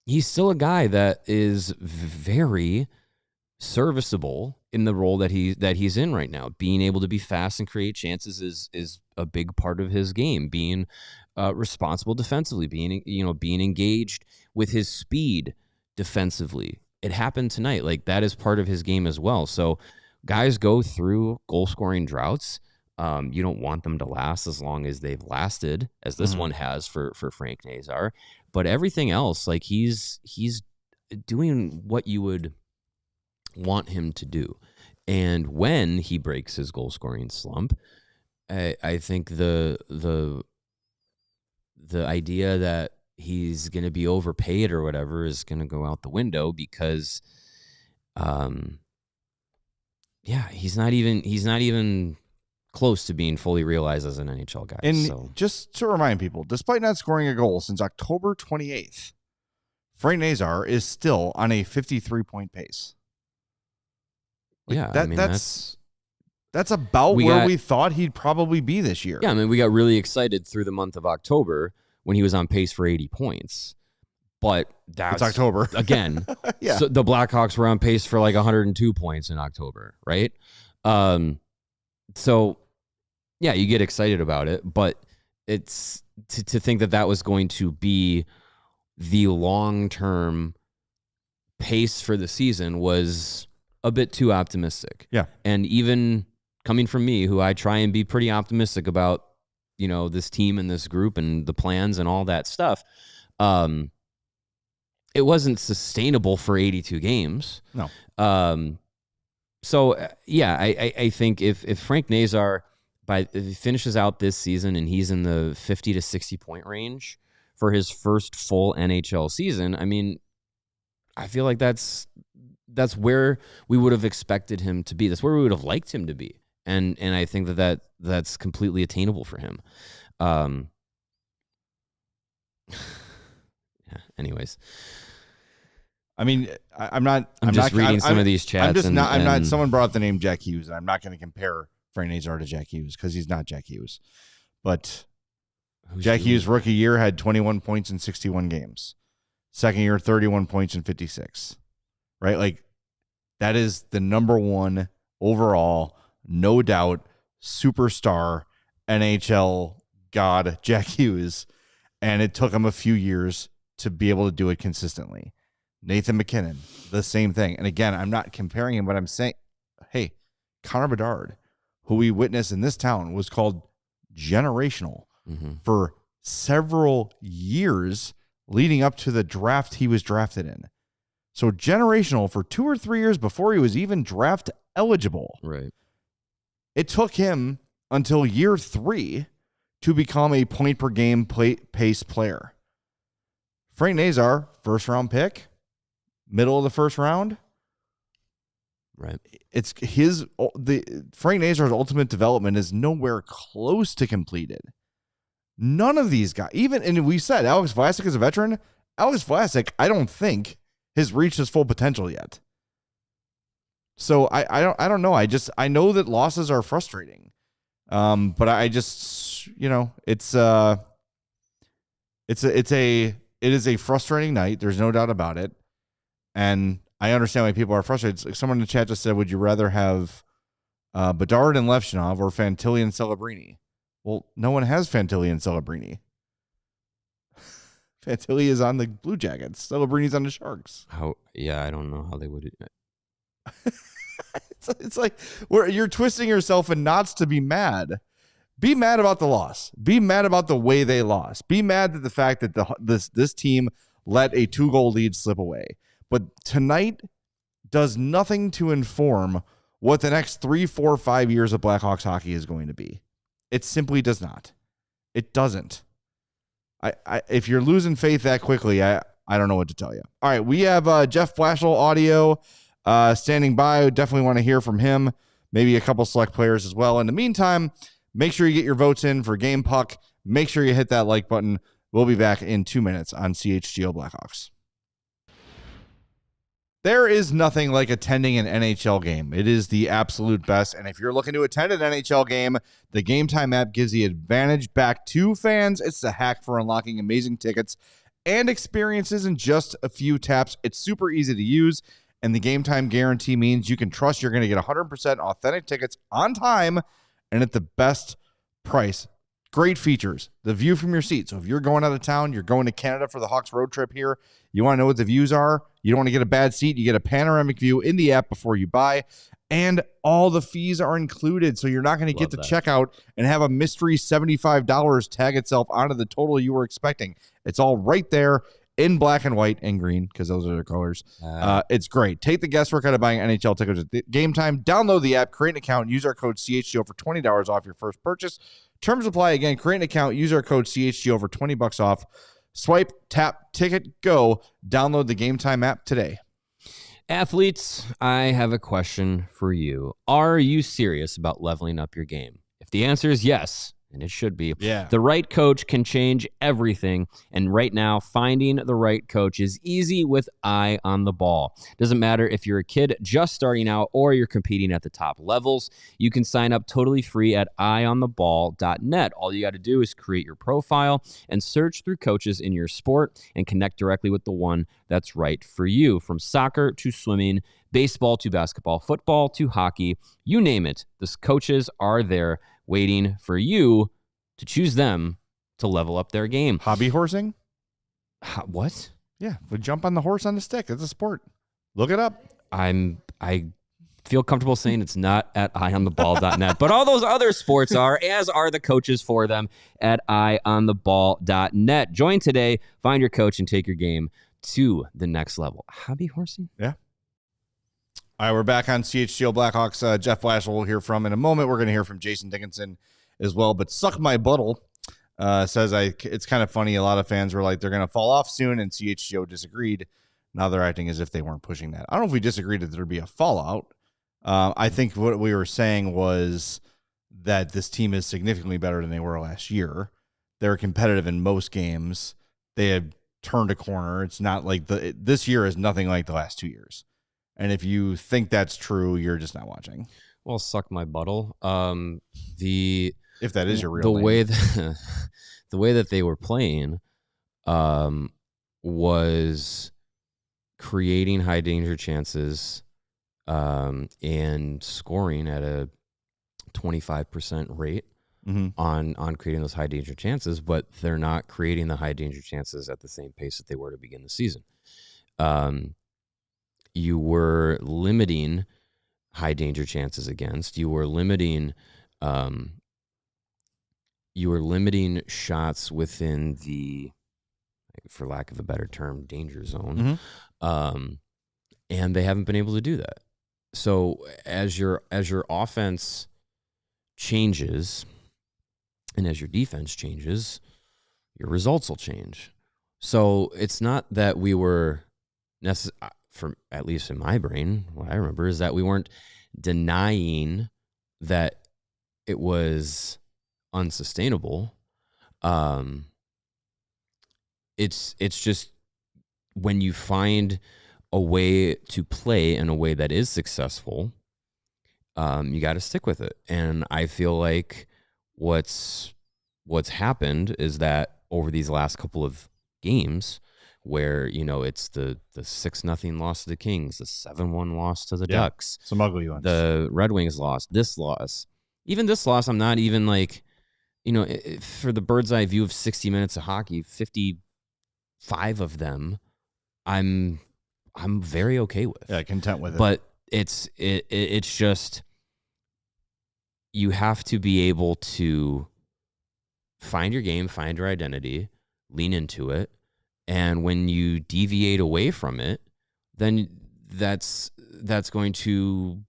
Speaker 2: He's still a guy that is very serviceable in the role that he's in right now. Being able to be fast and create chances is a big part of his game. Being responsible defensively, being engaged with his speed defensively. It happened tonight. Like, that is part of his game as well. So guys go through goal scoring droughts. You don't want them to last as long as they've lasted, as this one has for Frank Nazar. But everything else, like, he's doing what you would want him to do. And when he breaks his goal scoring slump, I think the idea that he's going to be overpaid or whatever is going to go out the window, because he's not even close to being fully realized as an NHL guy.
Speaker 1: And just to remind people, despite not scoring a goal since October 28th, Frank Nazar is still on a 53-point pace. Like, that's about where we thought he'd probably be this year.
Speaker 2: Yeah, I mean, we got really excited through the month of October when he was on pace for 80 points. But that's
Speaker 1: October.
Speaker 2: Again,
Speaker 1: yeah.
Speaker 2: So the Blackhawks were on pace for like 102 points in October, right? So, yeah, you get excited about it, but it's to think that was going to be the long-term pace for the season was a bit too optimistic.
Speaker 1: Yeah.
Speaker 2: And even coming from me, who I try and be pretty optimistic about, this team and this group and the plans and all that stuff, it wasn't sustainable for 82 games.
Speaker 1: No.
Speaker 2: So, I think if Frank Nazar, if he finishes out this season and he's in the 50 to 60 point range for his first full NHL season, I mean, I feel like that's where we would have expected him to be. That's where we would have liked him to be. And I think that's completely attainable for him. Anyways.
Speaker 1: I mean, I'm
Speaker 2: just reading some of these chats.
Speaker 1: Someone brought up the name Jack Hughes, and I'm not going to compare Frank Nazar to Jack Hughes because he's not Jack Hughes. But Jack Hughes' rookie year had 21 points in 61 games. Second year, 31 points in 56. Right? Like, that is the number one overall, no doubt, superstar NHL god, Jack Hughes. And it took him a few years to be able to do it consistently. Nathan McKinnon, the same thing. And again, I'm not comparing him, but I'm saying, hey, Connor Bedard, who we witnessed in this town, was called generational for several years leading up to the draft he was drafted in. So generational for 2 or 3 years before he was even draft eligible.
Speaker 2: Right.
Speaker 1: It took him until year 3 to become a point per game pace player. Frank Nazar, first round pick, middle of the first round.
Speaker 2: Right.
Speaker 1: It's Frank Nazar's ultimate development is nowhere close to completed. None of these guys, and we said Alex Vlasic is a veteran. Alex Vlasic, I don't think, has reached his full potential yet. So I don't know. I know that losses are frustrating. But it is a frustrating night. There's no doubt about it. And I understand why people are frustrated. Like someone in the chat just said, would you rather have Bedard and Levchinov or Fantilli and Celebrini? Well, no one has Fantilli and Celebrini. Fantilli is on the Blue Jackets. Celebrini's on the Sharks.
Speaker 2: I don't know how they would.
Speaker 1: It's like you're twisting yourself in knots to be mad. Be mad about the loss. Be mad about the way they lost. Be mad at the fact that this team let a 2-goal lead slip away. But tonight does nothing to inform what the next 3, 4, 5 years of Blackhawks hockey is going to be. It simply does not. It doesn't. If you're losing faith that quickly, I don't know what to tell you. All right, we have Jeff Blashill audio standing by. Definitely want to hear from him. Maybe a couple select players as well. In the meantime, make sure you get your votes in for Game Puck. Make sure you hit that like button. We'll be back in 2 minutes on CHGO Blackhawks. There is nothing like attending an NHL game. It is the absolute best. And if you're looking to attend an NHL game, the Game Time app gives the advantage back to fans. It's the hack for unlocking amazing tickets and experiences in just a few taps. It's super easy to use. And the Game Time guarantee means you can trust you're going to get 100% authentic tickets on time and at the best price. Great features. The view from your seat. So if you're going out of town, you're going to Canada for the Hawks road trip here, you want to know what the views are, you don't want to get a bad seat, you get a panoramic view in the app before you buy, and all the fees are included. So you're not going to get to checkout and have a mystery $75 tag itself onto the total you were expecting. It's all right there in black and white and green, because those are the colors. It's great. Take the guesswork out of buying NHL tickets at Game Time. Download the app, create an account, use our code CHGO for $20 off your first purchase. Terms apply. Again, create an account, use our code CHGO for $20 off. Swipe, tap, ticket, go. Download the Game Time app today.
Speaker 2: Athletes, I have a question for you. Are you serious about leveling up your game? If the answer is yes, and it should be, the right coach can change everything. And right now, finding the right coach is easy with Eye on the Ball. Doesn't matter if you're a kid just starting out or you're competing at the top levels. You can sign up totally free at eyeontheball.net. All you got to do is create your profile and search through coaches in your sport and connect directly with the one that's right for you. From soccer to swimming, baseball to basketball, football to hockey, you name it. The coaches are there waiting for you to choose them to level up their game.
Speaker 1: Hobby horsing?
Speaker 2: What?
Speaker 1: Yeah, we jump on the horse on the stick. It's a sport. Look it up.
Speaker 2: I feel comfortable saying it's not at eyeontheball.net, but all those other sports are, as are the coaches for them at eyeontheball.net. Join today, find your coach, and take your game to the next level. Hobby horsing?
Speaker 1: Yeah. All right, we're back on CHGO Blackhawks. Jeff Blashill we'll hear from in a moment. We're going to hear from Jason Dickinson as well. But Suck My Buttle says it's kind of funny. A lot of fans were like, they're going to fall off soon, and CHGO disagreed. Now they're acting as if they weren't pushing that. I don't know if we disagreed that there'd be a fallout. I think what we were saying was that this team is significantly better than they were last year. They're competitive in most games. They have turned a corner. It's not like this year is nothing like the last 2 years. And if you think that's true, you're just not watching.
Speaker 2: Well, Suck My Buttle.
Speaker 1: If that is your real name.
Speaker 2: The way that they were playing was creating high danger chances and scoring at a 25% rate on creating those high danger chances, but they're not creating the high danger chances at the same pace that they were to begin the season. You were limiting high danger chances against. You were limiting shots within the, for lack of a better term, danger zone. And they haven't been able to do that. So as your offense changes and as your defense changes, your results will change. So it's not that we were at least in my brain, what I remember is that we weren't denying that it was unsustainable. It's just when you find a way to play in a way that is successful, you got to stick with it. And I feel like what's happened is that over these last couple of games, where, it's the 6-0 loss to the Kings, the 7-1 loss to the Ducks.
Speaker 1: Some ugly ones.
Speaker 2: The Red Wings lost. This loss. Even this loss, I'm not even like, for the bird's eye view of 60 minutes of hockey, 55 of them, I'm very okay with.
Speaker 1: Yeah, content with it.
Speaker 2: But it's just, you have to be able to find your game, find your identity, lean into it. And when you deviate away from it, then that's going to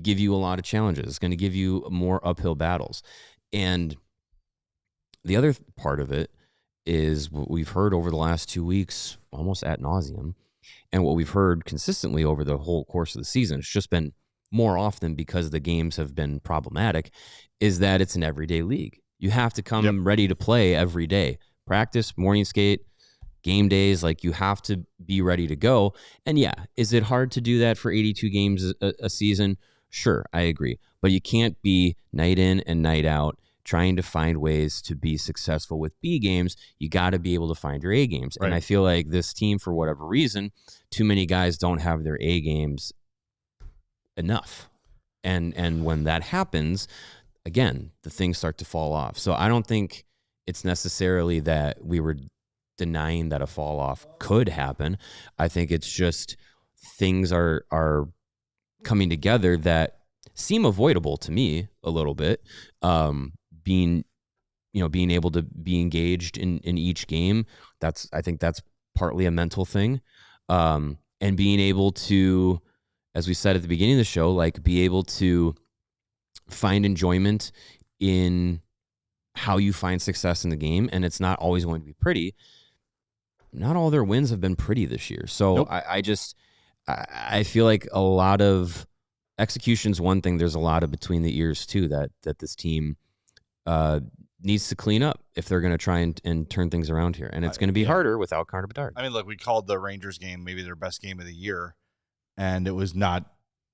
Speaker 2: give you a lot of challenges. It's going to give you more uphill battles. And the other part of it is what we've heard over the last 2 weeks, almost ad nauseum, and what we've heard consistently over the whole course of the season. It's just been more often because the games have been problematic, is that it's an everyday league. You have to come ready to play every day. Practice, morning skate, game days. Like, you have to be ready to go. And yeah, is it hard to do that for 82 games a season? Sure, I agree. But you can't be night in and night out trying to find ways to be successful with B games. You got to be able to find your A games. Right. And I feel like this team, for whatever reason, too many guys don't have their A games enough. And when that happens, again, the things start to fall off. So I don't think it's necessarily that we were denying that a fall off could happen. I think it's just things are coming together that seem avoidable to me a little bit. Being able to be engaged in each game, I think that's partly a mental thing. And being able to, as we said at the beginning of the show, like, be able to find enjoyment in how you find success in the game. And it's not always going to be pretty. Not all their wins have been pretty this year. So nope. I feel like a lot of execution's one thing. There's a lot of between the ears too, that this team needs to clean up if they're going to try and turn things around here. And it's going to be harder without Connor Bedard.
Speaker 1: I mean, look, we called the Rangers game maybe their best game of the year, and it was not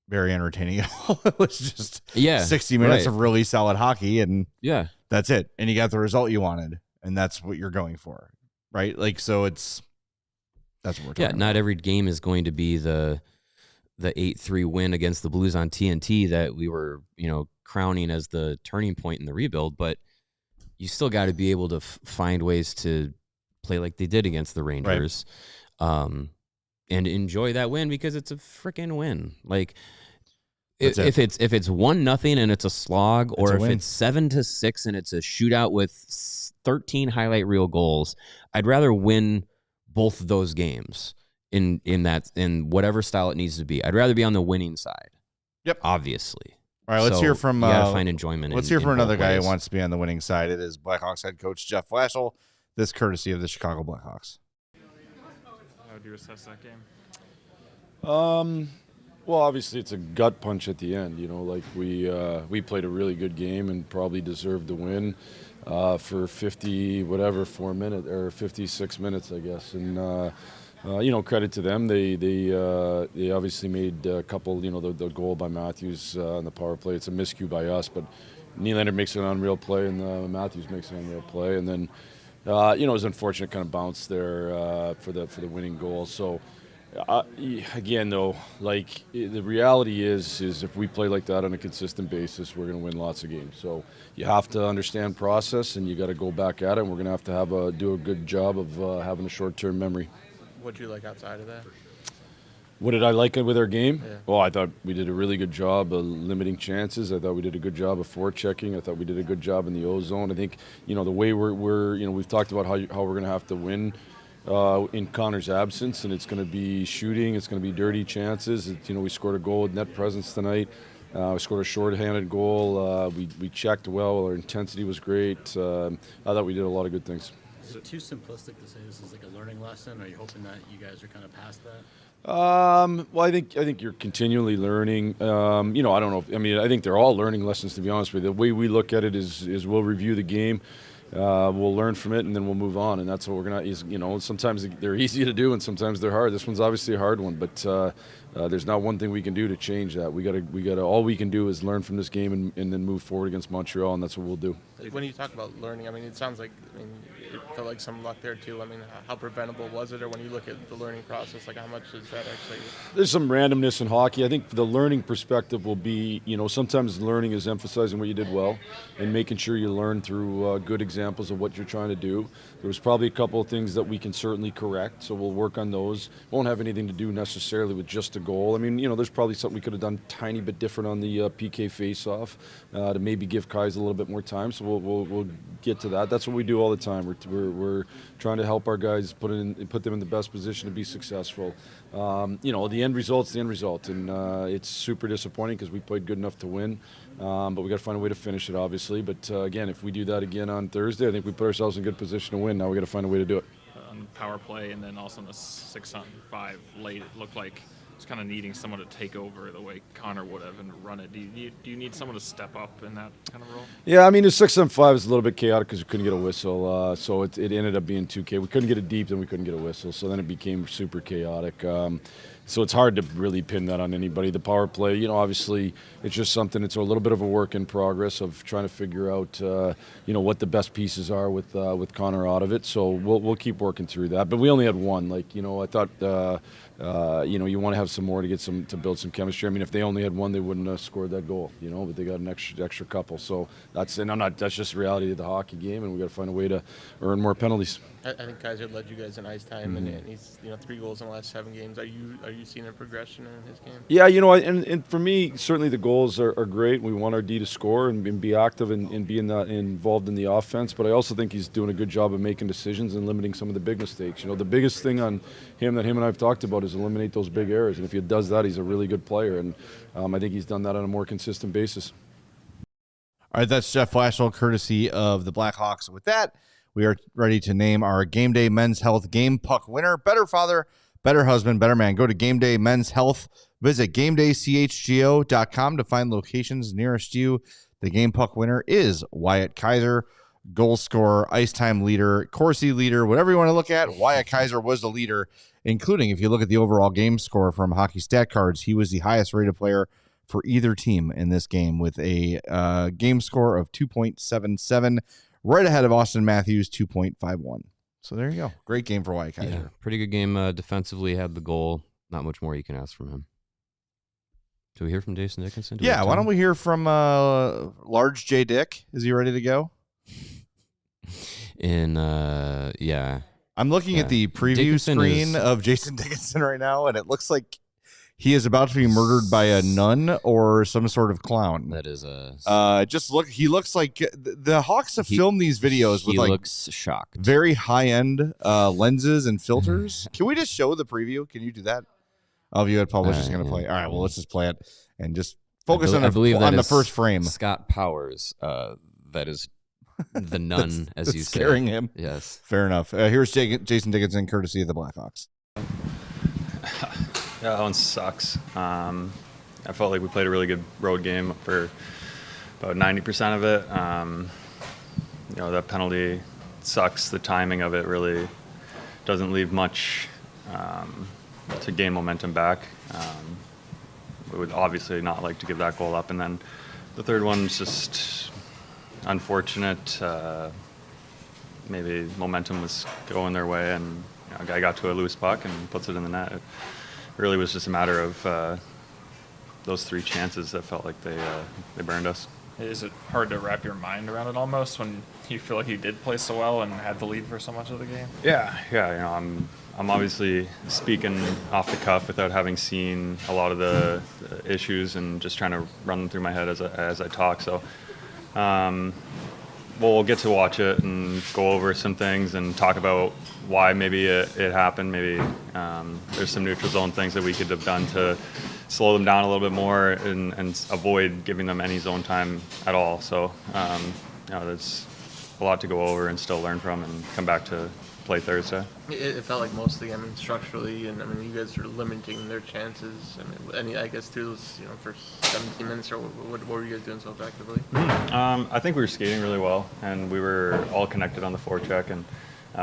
Speaker 1: very entertaining at all. It was just 60 minutes of really solid hockey, and that's it. And you got the result you wanted, and that's what you're going for, right? Like, so that's what we're talking about.
Speaker 2: Not every game is going to be the 8-3 win against the Blues on TNT that we were, crowning as the turning point in the rebuild, but you still got to be able to find ways to play like they did against the Rangers, and enjoy that win, because it's a freaking win. Like, if it's 1-0 and it's a slog, or if it's 7-6 and it's a shootout with 13 highlight reel goals, I'd rather win both of those games in whatever style it needs to be. I'd rather be on the winning side.
Speaker 1: Yep,
Speaker 2: obviously.
Speaker 1: All right, let's hear from.
Speaker 2: You gotta find enjoyment.
Speaker 1: Let's hear from another guy who wants to be on the winning side. It is Blackhawks head coach Jeff Blashill. This courtesy of the Chicago Blackhawks.
Speaker 4: How would you assess that game?
Speaker 3: Well, obviously it's a gut punch at the end. Like we played a really good game and probably deserved the win for 4 minutes or 56 minutes, I guess. And credit to them. They obviously made a couple. The goal by Matthews on the power play. It's a miscue by us, but Nylander makes an unreal play, and Matthews makes an unreal play, and then it was unfortunate kind of bounce there for the winning goal. So again, though, like, the reality is if we play like that on a consistent basis, we're going to win lots of games. So you have to understand process, and you got to go back at it. And we're going to have to do a good job of having a short-term memory.
Speaker 4: What did you like outside of that?
Speaker 3: What did I like with our game?
Speaker 4: Yeah.
Speaker 3: Well, I thought we did a really good job of limiting chances. I thought we did a good job of forechecking. I thought we did a good job in the O-zone. I think, the way we've talked about how we're going to have to win in Connor's absence, and it's going to be shooting. It's going to be dirty chances. We scored a goal with net presence tonight. We scored a short-handed goal. We checked well. Our intensity was great. I thought we did a lot of good things.
Speaker 5: Is it too simplistic to say this is like a learning lesson? Or are you hoping that you guys are kind of past that?
Speaker 3: Well, I think you're continually learning. I don't know. I think they're all learning lessons, to be honest with you. The way we look at it is we'll review the game, we'll learn from it, and then we'll move on. And that's what we're gonna. Sometimes they're easy to do, and sometimes they're hard. This one's obviously a hard one, but there's not one thing we can do to change that. We gotta. All we can do is learn from this game and then move forward against Montreal, and that's what we'll do.
Speaker 4: When you talk about learning, it sounds like it felt like some luck there too. How preventable was it? Or when you look at the learning process, like, how much is that actually?
Speaker 3: There's some randomness in hockey. I think the learning perspective will be, sometimes learning is emphasizing what you did well and making sure you learn through good examples of what you're trying to do. There was probably a couple of things that we can certainly correct, so we'll work on those. Won't have anything to do necessarily with just a goal. There's probably something we could have done tiny bit different on the PK face-off to maybe give Kaiser a little bit more time. So we'll get to that. That's what we do all the time. We're trying to help our guys put them in the best position to be successful. The end result's the end result, and it's super disappointing because we played good enough to win, but we got to find a way to finish it, obviously. But again, if we do that again on Thursday, I think we put ourselves in good position to win. Now we got to find a way to do it.
Speaker 6: On power play, and then also on the 6-on-5 late, it looked like just kind of needing someone to take over the way Connor would have and run it. Do you need someone to step up in that kind of role?
Speaker 3: Yeah, I mean, the 6-on-5 was a little bit chaotic because we couldn't get a whistle. So it ended up being 2K. We couldn't get it deep, then we couldn't get a whistle. So then it became super chaotic. So it's hard to really pin that on anybody. The power play, you know, obviously it's just something. It's a little bit of a work in progress of trying to figure out, you know, what the best pieces are with Connor out of it. So we'll keep working through that. But we only had one. Like, you know, I thought, you know, you want to have some more to build some chemistry. I mean, if they only had one, they wouldn't have scored that goal. You know, but they got an extra couple. So that's just the reality of the hockey game, and we got to find a way to earn more penalties.
Speaker 4: I think Kaiser led you guys in ice time, and he's 3 goals in the last 7 games. Are you seeing a progression in his game?
Speaker 3: Yeah, you know, and for me, certainly the goals are great. We want our D to score and be active and be involved in the offense. But I also think he's doing a good job of making decisions and limiting some of the big mistakes. You know, the biggest thing on him that him and I have talked about is eliminate those big errors. And if he does that, he's a really good player. And I think he's done that on a more consistent basis.
Speaker 1: All right, that's Jeff Blashill, courtesy of the Blackhawks. With that, we are ready to name our Game Day Men's Health Game Puck winner. Better father, better husband, better man. Go to Game Day Men's Health. Visit GameDayCHGO.com to find locations nearest you. The Game Puck winner is Wyatt Kaiser, goal scorer, ice time leader, Corsi leader, whatever you want to look at. Wyatt Kaiser was the leader, including if you look at the overall game score from Hockey Stat Cards, he was the highest rated player for either team in this game with a game score of 2.77. Right ahead of Austin Matthews, 2.51. So there you go. Great game for Wyatt Kaiser.
Speaker 2: Yeah, pretty good game defensively. Had the goal. Not much more you can ask from him. Do we hear from Jason Dickinson?
Speaker 1: Yeah, why don't we hear from Large J Dick? Is he ready to go?
Speaker 2: Yeah.
Speaker 1: I'm looking at the preview
Speaker 2: Dickinson
Speaker 1: screen of Jason Dickinson right now, and it looks like he is about to be murdered by a nun or some sort of clown.
Speaker 2: That is a.
Speaker 1: He looks like the Hawks have filmed these videos with
Speaker 2: He
Speaker 1: like
Speaker 2: looks shocked.
Speaker 1: very high end lenses and filters. Can we just show the preview? Can you do that? Oh, you had published is going to play. All right, well, let's just play it and just focus on the first frame.
Speaker 2: Scott Powers, that is the nun, as you say.
Speaker 1: Scaring him.
Speaker 2: Yes.
Speaker 1: Fair enough. Here's Jason Dickinson, courtesy of the Blackhawks.
Speaker 7: Yeah, that one sucks. I felt like we played a really good road game for about 90% of it. You know, that penalty sucks. The timing of it really doesn't leave much to gain momentum back. We would obviously not like to give that goal up. And then the third one's just unfortunate. Maybe momentum was going their way, and you know, a guy got to a loose puck and puts it in the net. It really was just a matter of those 3 chances that felt like they burned us.
Speaker 6: Is it hard to wrap your mind around it almost when you feel like you did play so well and had the lead for so much of the game?
Speaker 7: Yeah. You know, I'm obviously speaking off the cuff without having seen a lot of the issues and just trying to run them through my head as I talk. So, we'll get to watch it and go over some things and talk about why maybe it happened. Maybe there's some neutral zone things that we could have done to slow them down a little bit more and avoid giving them any zone time at all. So, you know, there's a lot to go over and still learn from and come back to play Thursday.
Speaker 4: It felt like most of the game, I mean, structurally, and I mean, you guys are limiting their chances. I mean, I guess through those, you know, first 17 minutes, or what were you guys doing so effectively?
Speaker 7: I think we were skating really well, and we were all connected on the forecheck, and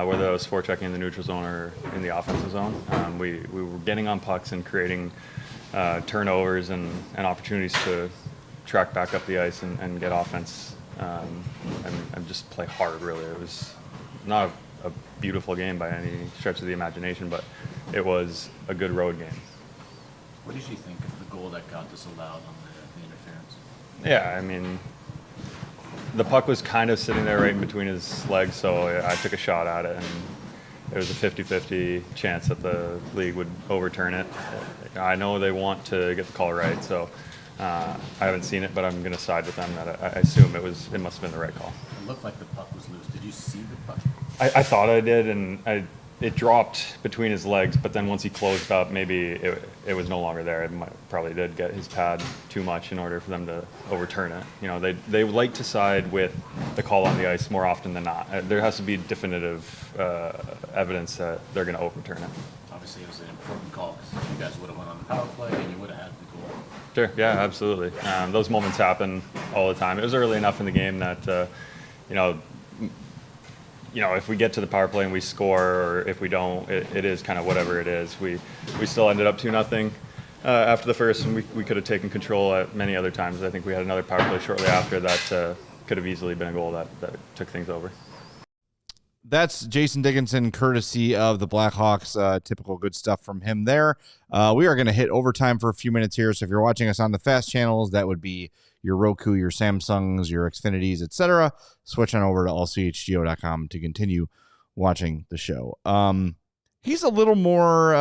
Speaker 7: whether it was forechecking in the neutral zone or in the offensive zone, we were getting on pucks and creating turnovers and opportunities to track back up the ice and get offense and just play hard, really. It was not a beautiful game by any stretch of the imagination, but it was a good road game.
Speaker 5: What did you think of the goal that got disallowed on the interference?
Speaker 7: Yeah, I mean, the puck was kind of sitting there right in between his legs, so I took a shot at it, and there was a 50-50 chance that the league would overturn it. I know they want to get the call right, so I haven't seen it, but I'm going to side with them that I assume it must have been the right call.
Speaker 5: It looked like the puck was loose. Did you see the puck?
Speaker 7: I thought I did, and it dropped between his legs, but then once he closed up, maybe it was no longer there. It probably did get his pad too much in order for them to overturn it. You know, they like to side with the call on the ice more often than not. There has to be definitive evidence that they're going to overturn it.
Speaker 5: obviously it was an important call because you guys would have went on the power play and you would have had the goal.
Speaker 7: Sure, yeah, absolutely. Those moments happen all the time. It was early enough in the game that, if we get to the power play and we score, or if we don't, it is kind of whatever it is. We still ended up 2-0 after the first, and we could have taken control at many other times. I think we had another power play shortly after that could have easily been a goal that took things over.
Speaker 1: That's Jason Dickinson, courtesy of the Blackhawks. Typical good stuff from him there. We are going to hit overtime for a few minutes here. So if you're watching us on the fast channels, that would be your Roku, your Samsungs, your Xfinities, etc. Switch on over to allchgo.com to continue watching the show. He's a little more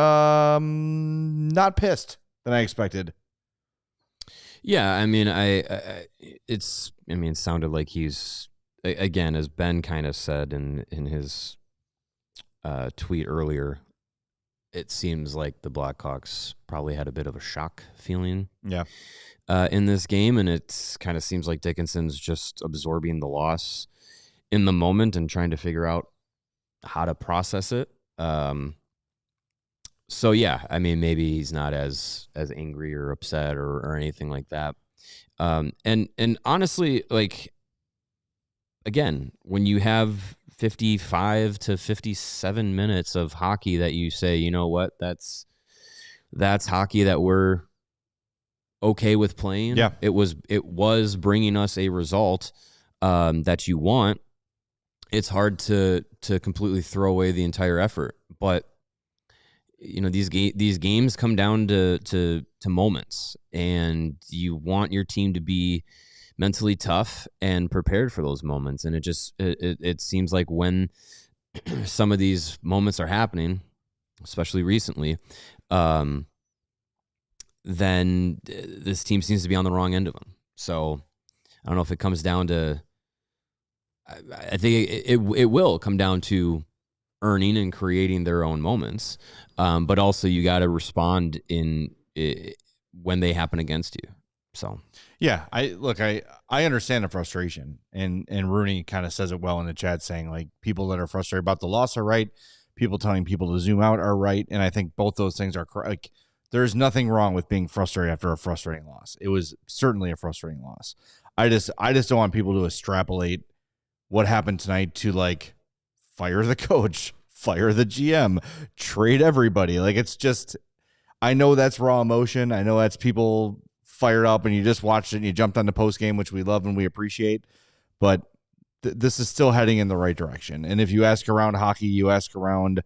Speaker 1: not pissed than I expected.
Speaker 2: Yeah, I mean, it sounded like he's, again, as Ben kind of said in his tweet earlier, it seems like the Blackhawks probably had a bit of a shock feeling in this game, and it kind of seems like Dickinson's just absorbing the loss in the moment and trying to figure out how to process it. So, yeah, I mean, maybe he's not as angry or upset or anything like that. And honestly, like, again, when you have 55 to 57 minutes of hockey that you say, you know what, that's hockey that we're okay with playing.
Speaker 1: Yeah.
Speaker 2: It was bringing us a result that you want. It's hard to completely throw away the entire effort, but these games come down to moments, and you want your team to be mentally tough and prepared for those moments. And it seems like when some of these moments are happening, especially recently, then this team seems to be on the wrong end of them. So I don't know if it comes down to, I think it will come down to earning and creating their own moments. But also you got to respond when they happen against you. So,
Speaker 1: yeah, I understand the frustration, and Rooney kind of says it well in the chat, saying like people that are frustrated about the loss are right. People telling people to zoom out are right. And I think both those things are correct. Like, there's nothing wrong with being frustrated after a frustrating loss. It was certainly a frustrating loss. I just don't want people to extrapolate what happened tonight to like fire the coach, fire the GM, trade everybody. Like, it's just, I know that's raw emotion. I know that's people fired up and you just watched it and you jumped on the post game, which we love and we appreciate. But this is still heading in the right direction. And if you ask around hockey, you ask around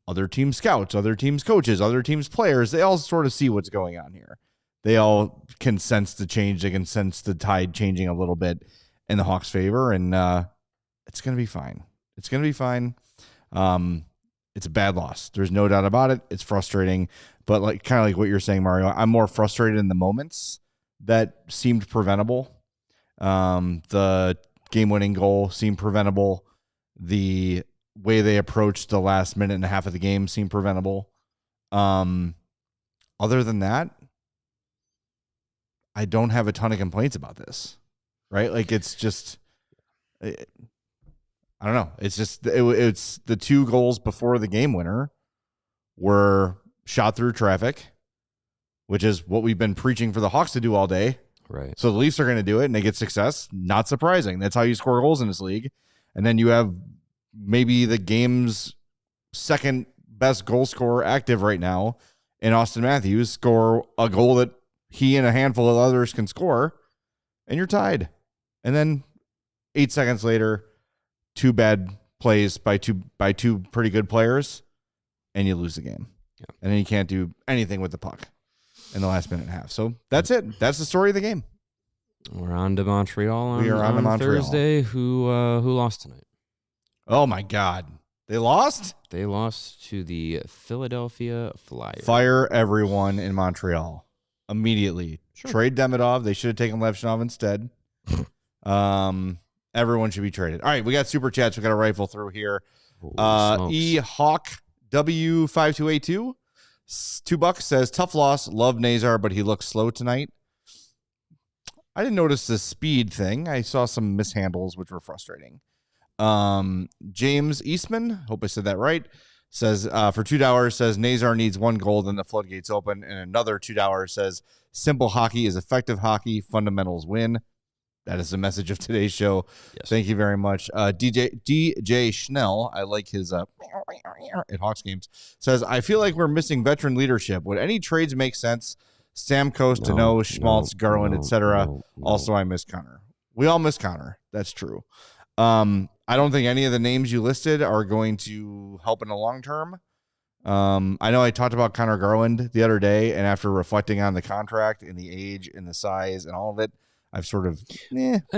Speaker 1: other team scouts, other teams coaches, other teams players, they all sort of see what's going on here. They all can sense the change. They can sense the tide changing a little bit in the Hawks' favor, and it's going to be fine. It's going to be fine. It's a bad loss. There's no doubt about it. It's frustrating, but like kind of like what you're saying, Mario, I'm more frustrated in the moments that seemed preventable. The game-winning goal seemed preventable. The way they approached the last minute and a half of the game seemed preventable. Other than that, I don't have a ton of complaints about this, right? Like, it's just, I don't know. It's just, it's the two goals before the game winner were shot through traffic, which is what we've been preaching for the Hawks to do all day.
Speaker 2: right.
Speaker 1: So the Leafs are going to do it and they get success. Not surprising. That's how you score goals in this league. And then you have maybe the game's second best goal scorer active right now in Austin Matthews score a goal that he and a handful of others can score, and you're tied. And then 8 seconds later, two bad plays by two pretty good players, and you lose the game.
Speaker 2: Yeah.
Speaker 1: And then you can't do anything with the puck in the last minute and a half. So that's it. That's the story of the game.
Speaker 2: We're on to Montreal
Speaker 1: We are on to Montreal.
Speaker 2: Thursday. Who lost tonight?
Speaker 1: Oh, my God. They lost?
Speaker 2: They lost to the Philadelphia Flyers.
Speaker 1: Fire everyone in Montreal immediately.
Speaker 2: Sure.
Speaker 1: Trade Demidov. They should have taken Levchinov instead. Everyone should be traded. All right, we got super chats. We got to rifle through here. Hawk W5282 $2 says tough loss. Love Nazar, but he looks slow tonight. I didn't notice the speed thing. I saw some mishandles, which were frustrating. James Eastman, hope I said that right, says for $2 says Nazar needs 1 goal, then the floodgates open, and another $2 says simple hockey is effective hockey, fundamentals win. That is the message of today's show.
Speaker 2: Yes.
Speaker 1: Thank you very much. DJ Schnell, I like his at Hawks games, says, I feel like we're missing veteran leadership. Would any trades make sense? Stamkos, Deneau, Schmaltz, Garland, etc. Also, I miss Connor. We all miss Connor. That's true. I don't think any of the names you listed are going to help in the long term. I know I talked about Connor Garland the other day, and after reflecting on the contract and the age and the size and all of it, I've sort of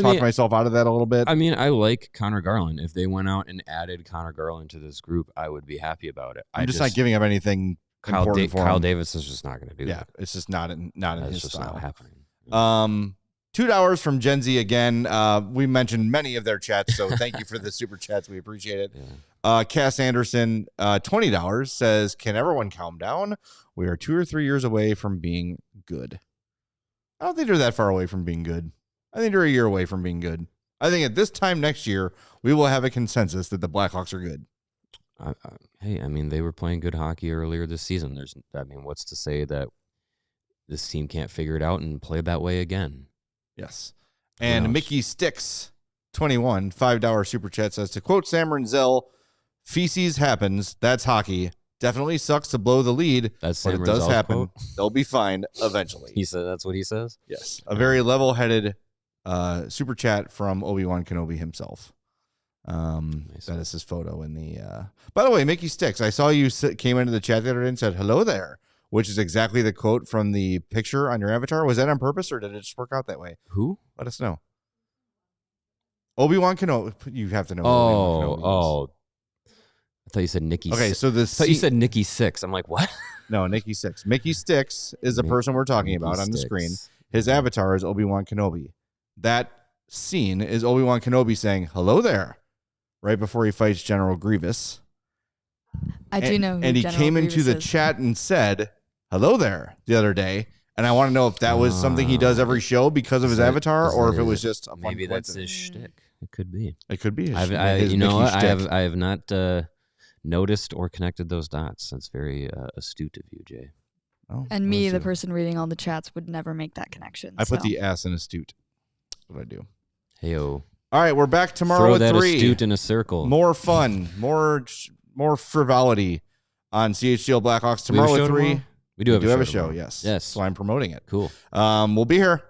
Speaker 1: talked myself out of that a little bit.
Speaker 2: I mean, I like Connor Garland. If they went out and added Connor Garland to this group, I would be happy about it.
Speaker 1: I'm just not giving up anything important for him.
Speaker 2: Kyle Davis is just not going to do that.
Speaker 1: Yeah, it's just not in his
Speaker 2: just
Speaker 1: style.
Speaker 2: Not happening.
Speaker 1: $2 from Gen Z again. We mentioned many of their chats, so thank you for the super chats. We appreciate it. Yeah. Cass Anderson, $20 says, can everyone calm down? We are 2 or 3 years away from being good. I don't think they're that far away from being good. I think they're a year away from being good. I think at this time next year, we will have a consensus that the Blackhawks are good.
Speaker 2: Hey, I mean, they were playing good hockey earlier this season. What's to say that this team can't figure it out and play that way again?
Speaker 1: Yes. And Mickey Sticks, 21, $5 super chat says, to quote Sam Renzel, feces happens. That's hockey. Definitely sucks to blow the lead, but it does happen. Quote? They'll be fine eventually.
Speaker 2: He said that's what he says?
Speaker 1: Yes. A very level-headed super chat from Obi-Wan Kenobi himself. Nice. That is his photo in the... By the way, Mickey Sticks, I saw you came into the chat the other day and said, hello there, which is exactly the quote from the picture on your avatar. Was that on purpose, or did it just work out that way?
Speaker 2: Who?
Speaker 1: Let us know. Obi-Wan Kenobi. You have to know.
Speaker 2: Oh. I thought you said Nikki.
Speaker 1: Okay, so
Speaker 2: I thought you said Nikki Six. I'm like, what?
Speaker 1: No, Nikki Six. Mickey Sticks is the person we're talking about on the screen. His avatar is Obi-Wan Kenobi. That scene is Obi-Wan Kenobi saying, hello there, right before he fights General Grievous.
Speaker 8: I do know who
Speaker 1: And he
Speaker 8: General
Speaker 1: came
Speaker 8: Grievous
Speaker 1: into the
Speaker 8: is.
Speaker 1: chat and said, hello there, the other day. And I want to know if that was something he does every show because of his avatar, or if it was just a fun
Speaker 2: maybe that's his shtick. It could be.
Speaker 1: It could be.
Speaker 2: You know what? I have not noticed or connected those dots. That's very astute of you, Jay.
Speaker 1: Oh,
Speaker 8: And me, the person reading all the chats, would never make that connection.
Speaker 1: I put the ass in astute. What I do.
Speaker 2: Hey-o.
Speaker 1: All right, we're back tomorrow at 3.
Speaker 2: Throw that astute in a circle.
Speaker 1: More fun, more frivolity on CHGO Blackhawks tomorrow at 3.
Speaker 2: Tomorrow? We do have a show.
Speaker 1: Yes.
Speaker 2: Yes.
Speaker 1: So I'm promoting it.
Speaker 2: Cool.
Speaker 1: We'll be here.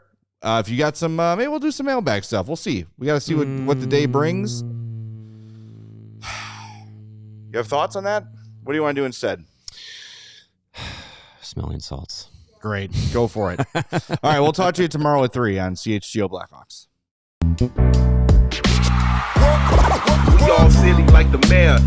Speaker 1: If you got some, maybe we'll do some mailbag stuff. We'll see. We got to see what the day brings. You have thoughts on that? What do you want to do instead?
Speaker 2: Smelling salts.
Speaker 1: Great. Go for it. All right. We'll talk to you tomorrow at 3 on CHGO Blackhawks.
Speaker 9: We all silly like the mayor.